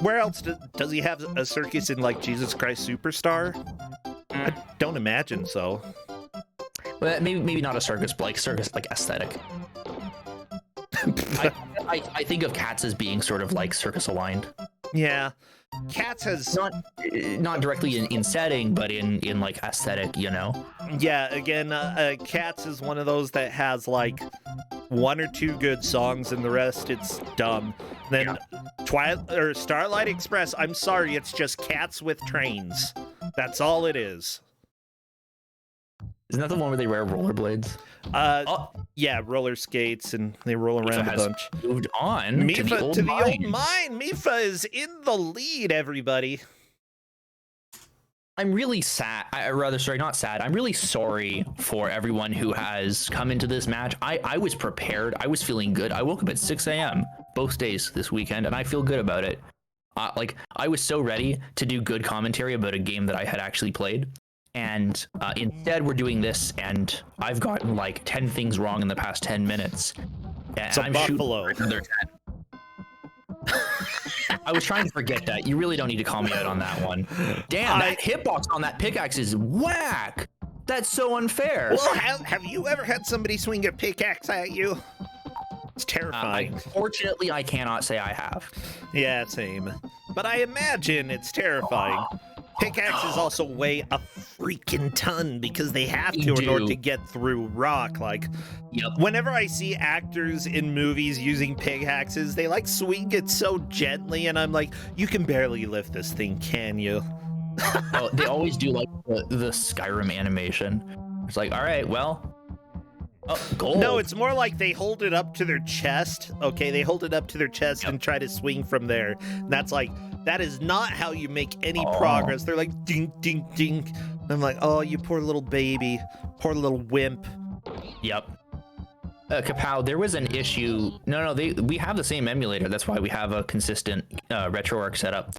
Where else does he have a circus in, like, Jesus Christ Superstar? I don't imagine so. Well, maybe not a circus, but like circus, like aesthetic. I think of Cats as being sort of like circus aligned. Yeah, Cats has not directly in setting, but in like aesthetic, you know. Yeah, again, Cats is one of those that has like one or two good songs, and the rest it's dumb. Then Starlight Express, I'm sorry, it's just cats with trains. That's all it is. Isn't that the one where they wear rollerblades? Yeah, roller skates, and they roll around a bunch. Moved on Mifa to the old mine. Mifa is in the lead, everybody. I'm really sad. Not sad. I'm really sorry for everyone who has come into this match. I was prepared. I was feeling good. I woke up at 6 a.m. both days this weekend, and I feel good about it. Like, I was so ready to do good commentary about a game that I had actually played, and instead we're doing this, and I've gotten like 10 things wrong in the past 10 minutes. And it's a I'm buffalo. Another 10. I was trying to forget that. You really don't need to call me out on that one. Damn, that hitbox on that pickaxe is whack. That's so unfair. Well, have you ever had somebody swing a pickaxe at you? It's terrifying. Fortunately, I cannot say I have. Yeah, same. But I imagine it's terrifying. Pickaxes also weigh a freaking ton because they have to in order to get through rock. Like, whenever I see actors in movies using pickaxes, they like swing it so gently, and I'm like, you can barely lift this thing, can you? Oh, they always do like the Skyrim animation. It's like, all right, well. Oh, gold. No, it's more like they hold it up to their chest. Okay, they hold it up to their chest and try to swing from there. And that's like, that is not how you make any progress. They're like, ding, ding, ding. And I'm like, oh, you poor little baby. Poor little wimp. Yep. Kapow, there was an issue. No, we have the same emulator. That's why we have a consistent RetroArch setup.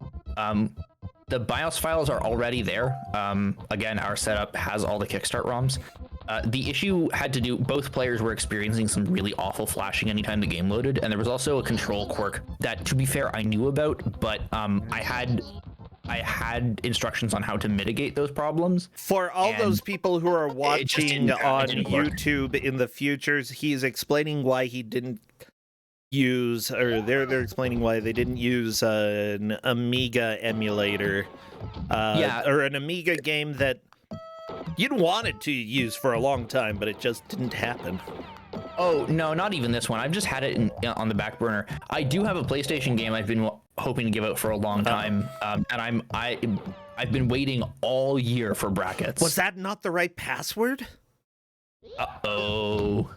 The BIOS files are already there. Again, our setup has all the Kickstart ROMs. The issue had to do, both players were experiencing some really awful flashing anytime the game loaded, and there was also a control quirk that, to be fair, I knew about, but I had instructions on how to mitigate those problems. For all those people who are watching on YouTube in the future, he's explaining why he didn't use, or they're explaining why they didn't use an Amiga emulator, or an Amiga game that you'd wanted to use for a long time, but it just didn't happen. Oh, no, not even this one. I've just had it on the back burner. I do have a PlayStation game I've been hoping to give out for a long time, and I've been waiting all year for brackets. Was that not the right password? Uh-oh.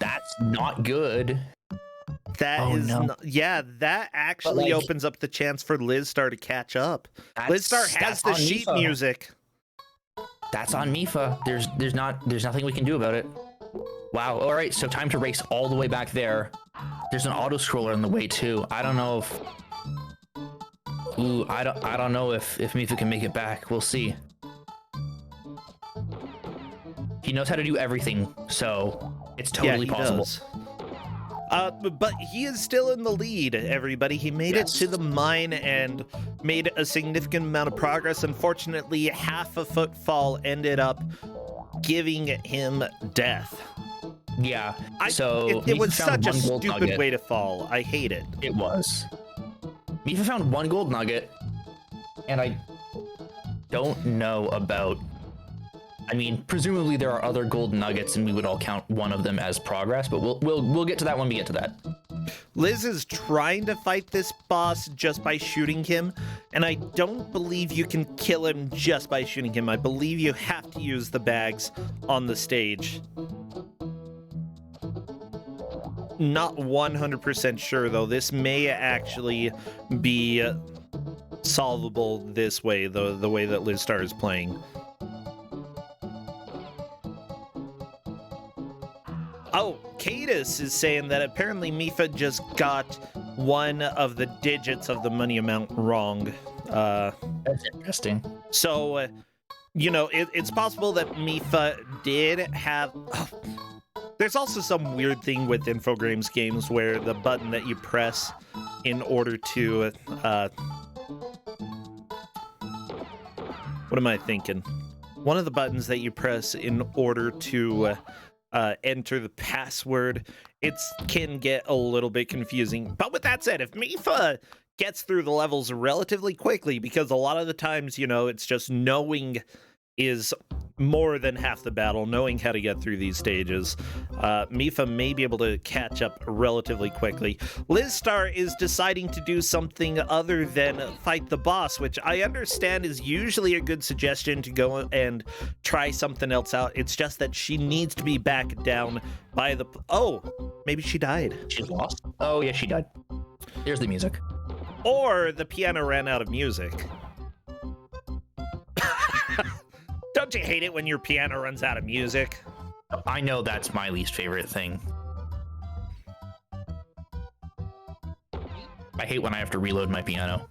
That's not good. That is not, yeah, that actually opens up the chance for Lizstar to catch up. Lizstar has the sheet music. That's on Mifa. There's nothing we can do about it. Wow. All right, so time to race all the way back there. There's an auto scroller in the way too. I don't know if I don't know if Mifa can make it back. We'll see. He knows how to do everything, so it's totally possible. Does. But he is still in the lead, everybody. He made it to the mine and made a significant amount of progress. Unfortunately, half a footfall ended up giving him death. Yeah, so it was such a stupid way to fall. I hate it. It was. Mifa found one gold nugget, and I don't know about... I mean, presumably there are other gold nuggets, and we would all count one of them as progress. But we'll get to that when we get to that. Liz is trying to fight this boss just by shooting him, and I don't believe you can kill him just by shooting him. I believe you have to use the bags on the stage. Not 100% sure though. This may actually be solvable this way, the way that Lizstar is playing. Oh, Cadus is saying that apparently Mifa just got one of the digits of the money amount wrong. That's interesting. So, you know, it's possible that Mifa did have... Oh, there's also some weird thing with Infogrames games where the button that you press in order to... what am I thinking? One of the buttons that you press in order to... enter the password, it can get a little bit confusing. But with that said, if Mifa gets through the levels relatively quickly, because a lot of the times, you know, it's just knowing is more than half the battle, knowing how to get through these stages, Mifa may be able to catch up relatively quickly. Lizstar is deciding to do something other than fight the boss, which I understand is usually a good suggestion to go and try something else out. It's just that she needs to be back down by the... Oh, maybe she died. She lost? Oh, yeah, she died. Here's the music. Or the piano ran out of music. Don't you hate it when your piano runs out of music? I know that's my least favorite thing. I hate when I have to reload my piano.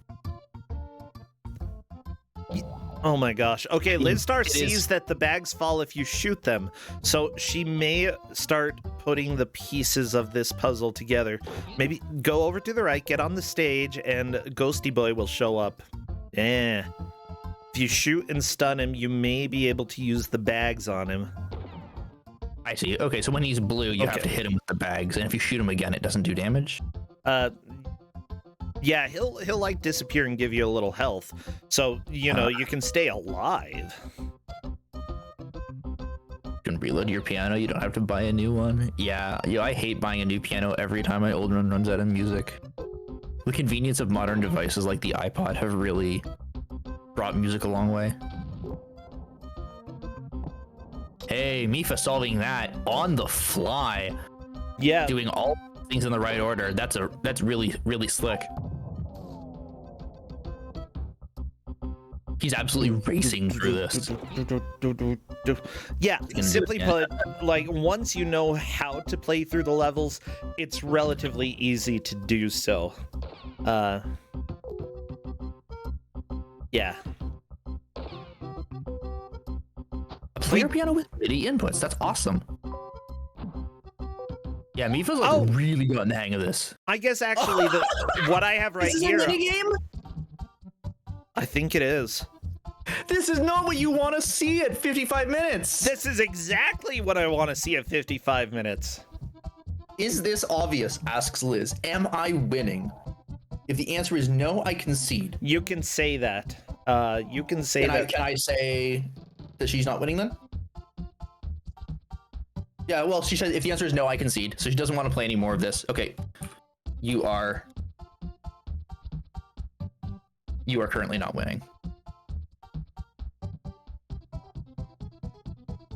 Oh my gosh. Okay, Lizstar sees that the bags fall if you shoot them. So she may start putting the pieces of this puzzle together. Maybe go over to the right, get on the stage, and Ghosty Boy will show up. Eh. If you shoot and stun him, you may be able to use the bags on him. I see. Okay, so when he's blue, you have to hit him with the bags, and if you shoot him again, it doesn't do damage? Yeah, he'll like disappear and give you a little health. So, you know, you can stay alive. You can reload your piano, you don't have to buy a new one. Yeah, I hate buying a new piano every time my old one runs out of music. The convenience of modern devices like the iPod have really brought music a long way. Hey, Mifa solving that on the fly. Yeah. Doing all things in the right order. That's really, really slick. He's absolutely racing through this. Yeah, simply put, like, once you know how to play through the levels, it's relatively easy to do so. Yeah. Player piano with MIDI inputs. That's awesome. Yeah, Mifa's like really gotten the hang of this. I guess actually what I have right here. Is this a mini game? I think it is. This is not what you want to see at 55 minutes. This is exactly what I want to see at 55 minutes. Is this obvious? Asks Liz. Am I winning? If the answer is no, I concede. You can say that. You can say that. Can I say that she's not winning then? Yeah, well, she said if the answer is no, I concede. So she doesn't want to play any more of this. Okay. You are currently not winning.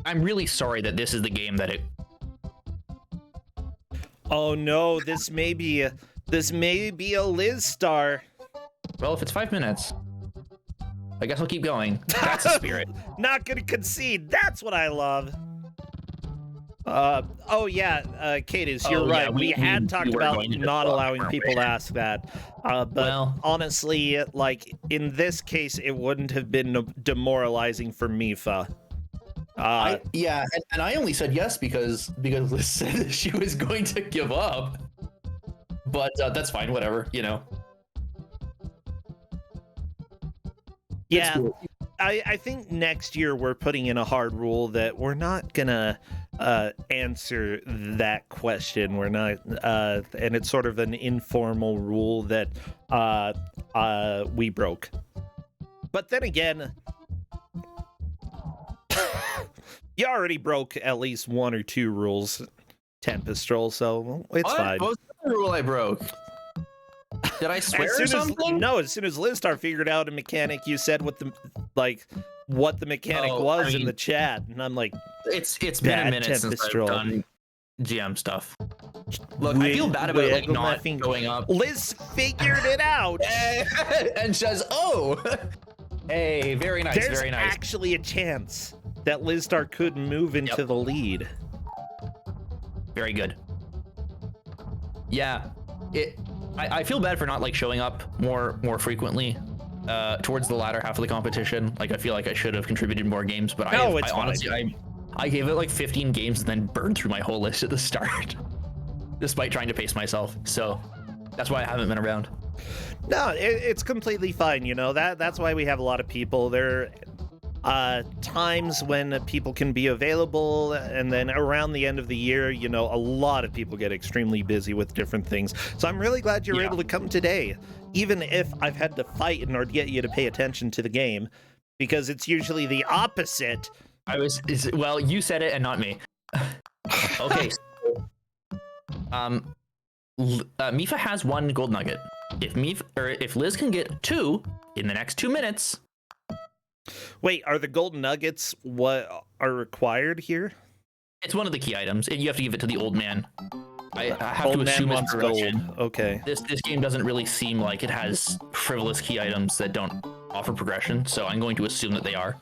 I'm really sorry that this is the game that it... Oh no, this may be a Lizstar. Well, if it's 5 minutes, I guess I'll keep going. That's the spirit. Not gonna concede. That's what I love. Oh yeah, Cadis, you're right. Yeah, we had talked about not allowing people to ask that. But honestly, like in this case, it wouldn't have been demoralizing for Mifa. Yeah, and I only said yes because Liz said that she was going to give up. But that's fine, whatever, you know. Yeah, I think next year we're putting in a hard rule that we're not gonna answer that question. We're not, and it's sort of an informal rule that we broke. But then again, you already broke at least one or two rules, Tempestral, so it's fine. What was the rule I broke? Did I swear or something? No, as soon as Lizstar figured out a mechanic, you said what the mechanic was in the chat, and I'm like, it's been a minute since I've done GM stuff. Look, I feel bad about like not going up. Liz figured it out, and says, "Oh, hey, very nice, There's very nice." Actually, a chance that Lizstar could move into the lead. Very good. Yeah, I feel bad for not like showing up more frequently towards the latter half of the competition. Like I feel like I should have contributed more games, but I honestly I gave it like 15 games and then burned through my whole list at the start, despite trying to pace myself. So that's why I haven't been around. No, it's completely fine. You know, that's why we have a lot of people. There times when people can be available, and then around the end of the year, you know, a lot of people get extremely busy with different things. So I'm really glad you were able to come today, even if I've had to fight in order to get you to pay attention to the game, because it's usually the opposite. Well, you said it and not me. Okay. Mifa has one gold nugget. If Liz can get 2 in the next 2 minutes. Wait, are the golden nuggets what are required here? It's one of the key items. You have to give it to the old man. I have to assume it's gold. Okay. This game doesn't really seem like it has frivolous key items that don't offer progression, so I'm going to assume that they are.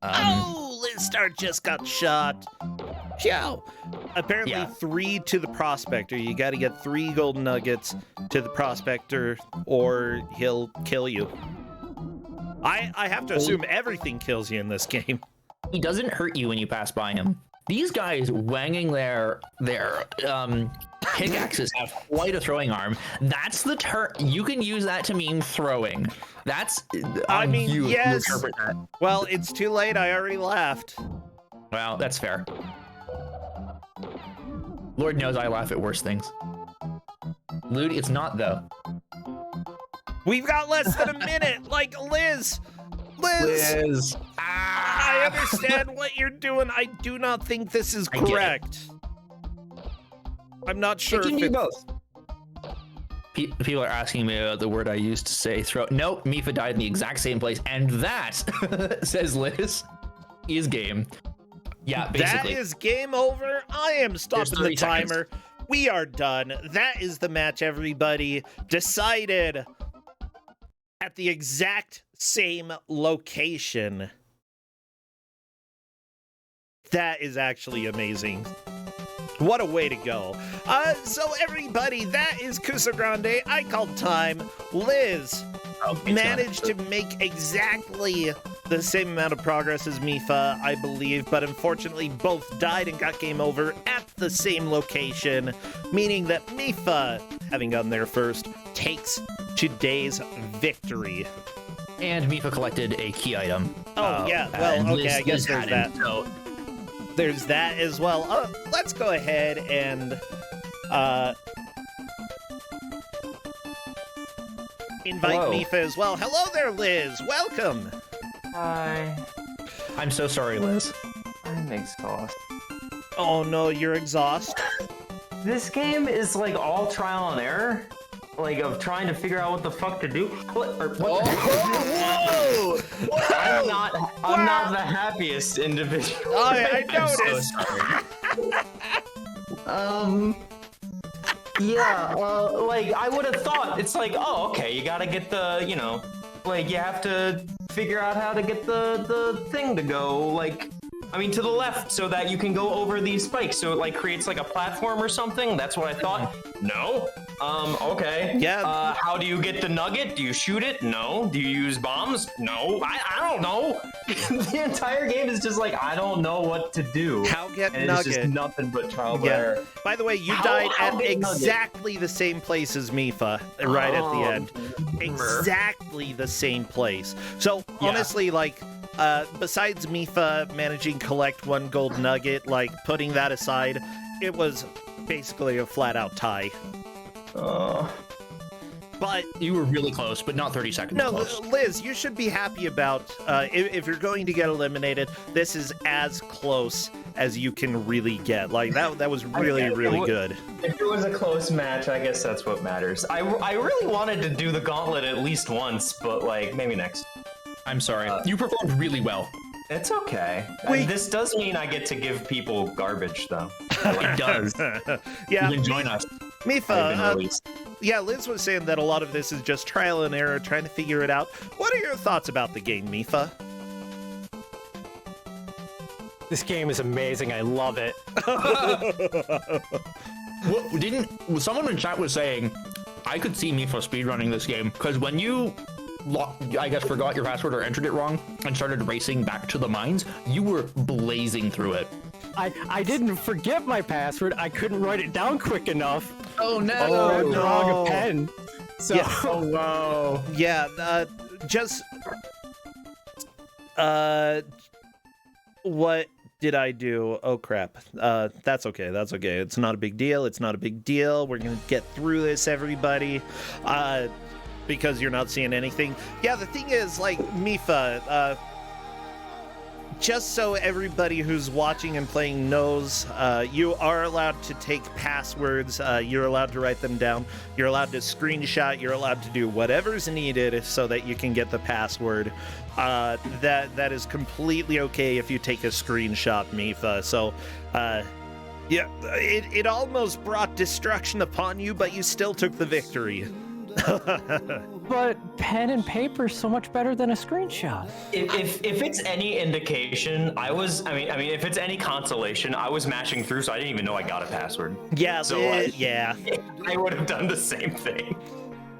Lizstar just got shot. Ciao. apparently 3 to the prospector. You got to get 3 golden nuggets to the prospector, or he'll kill you. I have to assume everything kills you in this game. He doesn't hurt you when you pass by him. These guys wanging their pickaxes have quite a throwing arm. That's the term. You can use that to mean throwing. That's. I mean, yes. You interpret that. Well, it's too late. I already laughed. Well, that's fair. Lord knows I laugh at worse things. Lude, it's not though. We've got less than a minute. Like Liz. I understand what you're doing. I do not think this is correct. I'm not sure. If you both. People are asking me about the word I used to say throw. Nope, Mifa died in the exact same place, and that, says Liz, is game. Yeah, basically. That is game over. I am stopping the timer. Seconds. We are done. That is the match, everybody. Decided at the exact same location. That is actually amazing. What a way to go. So everybody, that is Kuso6rande. I called time. Liz managed to make exactly the same amount of progress as Mifa, I believe, but unfortunately both died and got game over at the same location, meaning that Mifa, having gotten there first, takes today's victory. And Mifa collected a key item. Oh, yeah. Well, okay, I guess there's that. So there's that as well. Let's go ahead and invite Mifa as well. Hello there, Liz. Welcome. Hi. I'm so sorry, Liz. I'm exhausted. Oh no, you're exhausted. This game is like all trial and error. Like, of trying to figure out what the fuck to do. What? Whoa! I'm not the happiest individual. I noticed. Yeah, like, I would have thought, it's like, oh, okay, you gotta get the, you know, like, you have to figure out how to get the thing to go, like, I mean, to the left, so that you can go over these spikes, so it, like, creates, like, a platform or something. That's what I thought. No. Okay. Yeah. How do you get the nugget? Do you shoot it? No. Do you use bombs? No. I don't know. The entire game is just like, I don't know what to do. How get and nugget? It's just nothing but trial and error. By the way, you died at exactly the same place as Mifa, right at the end. Exactly the same place. So, honestly, like, besides Mifa managing to collect 1 gold nugget, like, putting that aside, it was basically a flat-out tie. But you were really close, but not 30 seconds close. Liz, you should be happy about, if you're going to get eliminated, this is as close as you can really get. Like, that was really, really good. If it was a close match, I guess that's what matters. I really wanted to do the gauntlet at least once, but, like, maybe next. I'm sorry. You performed really well. It's okay. This does mean I get to give people garbage, though. It does. Yeah. You can join us. Mifa, yeah, Liz was saying that a lot of this is just trial and error, trying to figure it out. What are your thoughts about the game, Mifa? This game is amazing. I love it. Someone in chat was saying, I could see Mifa speedrunning this game, because when you, I guess, forgot your password or entered it wrong and started racing back to the mines, you were blazing through it. I didn't forget my password. I couldn't write it down quick enough. Oh no! I read wrong a pen. So, yeah. Oh wow. Yeah. What did I do? Oh crap. That's okay. That's okay. It's not a big deal. It's not a big deal. We're gonna get through this, everybody. Because you're not seeing anything. Yeah. The thing is, like, Mifa. Just so everybody who's watching and playing knows, you are allowed to take passwords. You're allowed to write them down. You're allowed to screenshot. You're allowed to do whatever's needed so that you can get the password. That is completely okay if you take a screenshot, Mifa. So, yeah, it almost brought destruction upon you, but you still took the victory. But pen and paper is so much better than a screenshot. If it's any indication, if it's any consolation, I was mashing through, so I didn't even know I got a password. Yeah, so yeah. I would have done the same thing.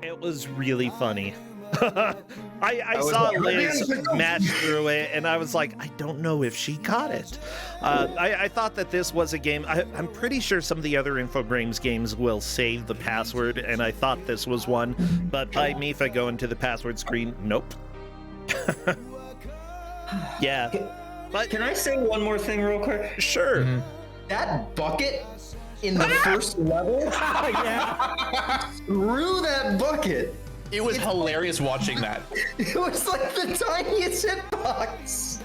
It was really funny. I saw Liz match through it, and I was like, I don't know if she got it. I thought that this was a game. I'm pretty sure some of the other Infogrames games will save the password, and I thought this was one. But by Mifa going to the password screen, nope. Yeah. But can I say one more thing real quick? Sure. Mm-hmm. That bucket in the first level? Yeah. Through that bucket. It was hilarious watching that. It was like the tiniest hitbox.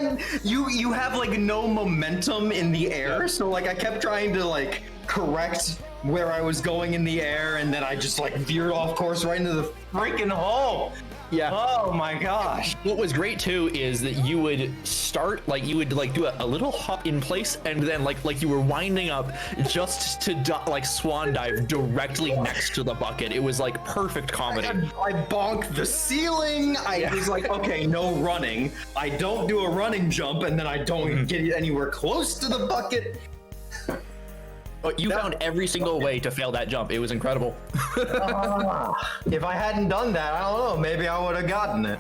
And you have like no momentum in the air, so like I kept trying to like correct where I was going in the air, and then I just like veered off course right into the freaking hole. Yeah. Oh my gosh. What was great too is that you would start you would do a little hop in place, and then like you were winding up just to swan dive directly next to the bucket. It was like perfect comedy. I bonked the ceiling. I was like, okay, no running. I don't do a running jump, and then I don't get anywhere close to the bucket. But you found every single way to fail that jump. It was incredible. If I hadn't done that, I don't know, maybe I would have gotten it.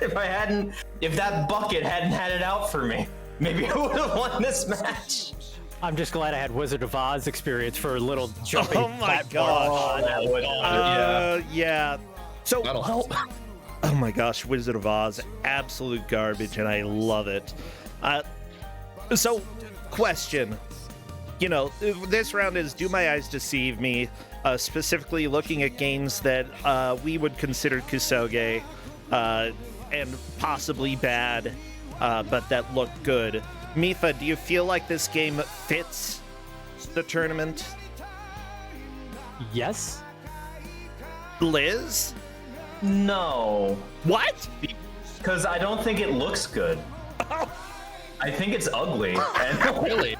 If that bucket hadn't had it out for me, maybe I would have won this match. I'm just glad I had Wizard of Oz experience for a little jumping. Oh my gosh. Yeah. So That'll help. Oh my gosh, Wizard of Oz, absolute garbage, and I love it. So, question. You know, this round is Do My Eyes Deceive Me, specifically looking at games that we would consider Kuso6rande and possibly bad, but that look good. Mifa, do you feel like this game fits the tournament? Yes. Liz? No. What? Because I don't think it looks good. I think it's ugly. And Really?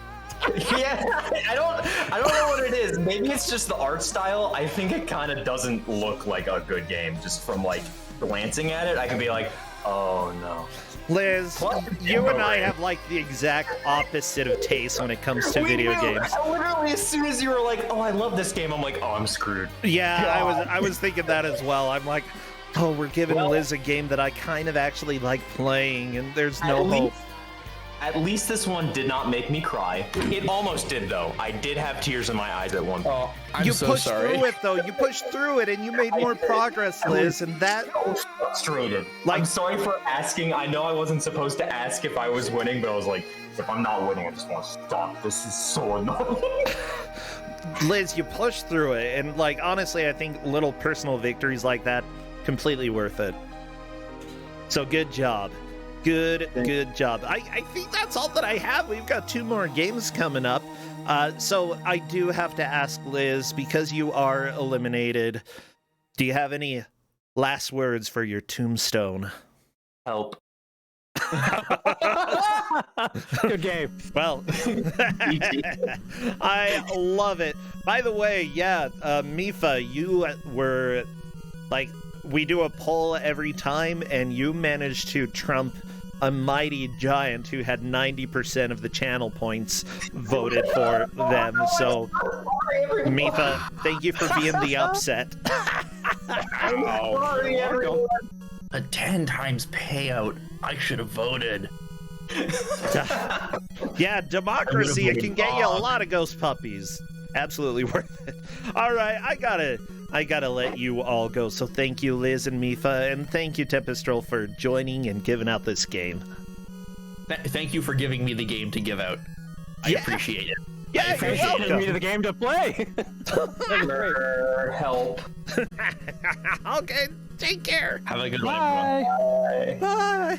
yeah, I don't know what it is. Maybe it's just the art style. I think it kind of doesn't look like a good game just from like glancing at it. I can be like, oh no. Liz, you and I have like the exact opposite of taste when it comes to video games. Literally, as soon as you were like, oh, I love this game, I'm like, oh, I'm screwed. Yeah, I was thinking that as well. I'm like, oh, we're giving Liz a game that I kind of actually like playing, and there's no hope. At least this one did not make me cry. It almost did, though. I did have tears in my eyes at one point. Oh, I'm you so pushed sorry. through it, though. You pushed through it, and you made more progress, Liz, and that... I was frustrated. I'm sorry for asking. I know I wasn't supposed to ask if I was winning, but I was like, if I'm not winning, I just want to stop. This is so annoying. Liz, you pushed through it, and, like, honestly, I think little personal victories like that, completely worth it. So good job. Good job. I think that's all that I have. We've got 2 more games coming up. So I do have to ask Liz, because you are eliminated, do you have any last words for your tombstone? Help. Good game. Well, I love it. By the way, yeah, Mifa, you were, like, we do a poll every time, and you managed to trump a mighty giant who had 90% of the channel points voted for them. So, Mifa, thank you for being the upset. Sorry, everyone. A 10 times payout. I should have voted. Yeah, democracy, it can get you a lot of ghost puppies. Absolutely worth it. All right, I gotta let you all go. So thank you, Liz and Mifa, and thank you, Tempestrel, for joining and giving out this game. Thank you for giving me the game to give out. I appreciate it. Yeah, you're welcome. Me to the game to play. Help. Okay, take care. Have a good one, everyone. Bye. Bye.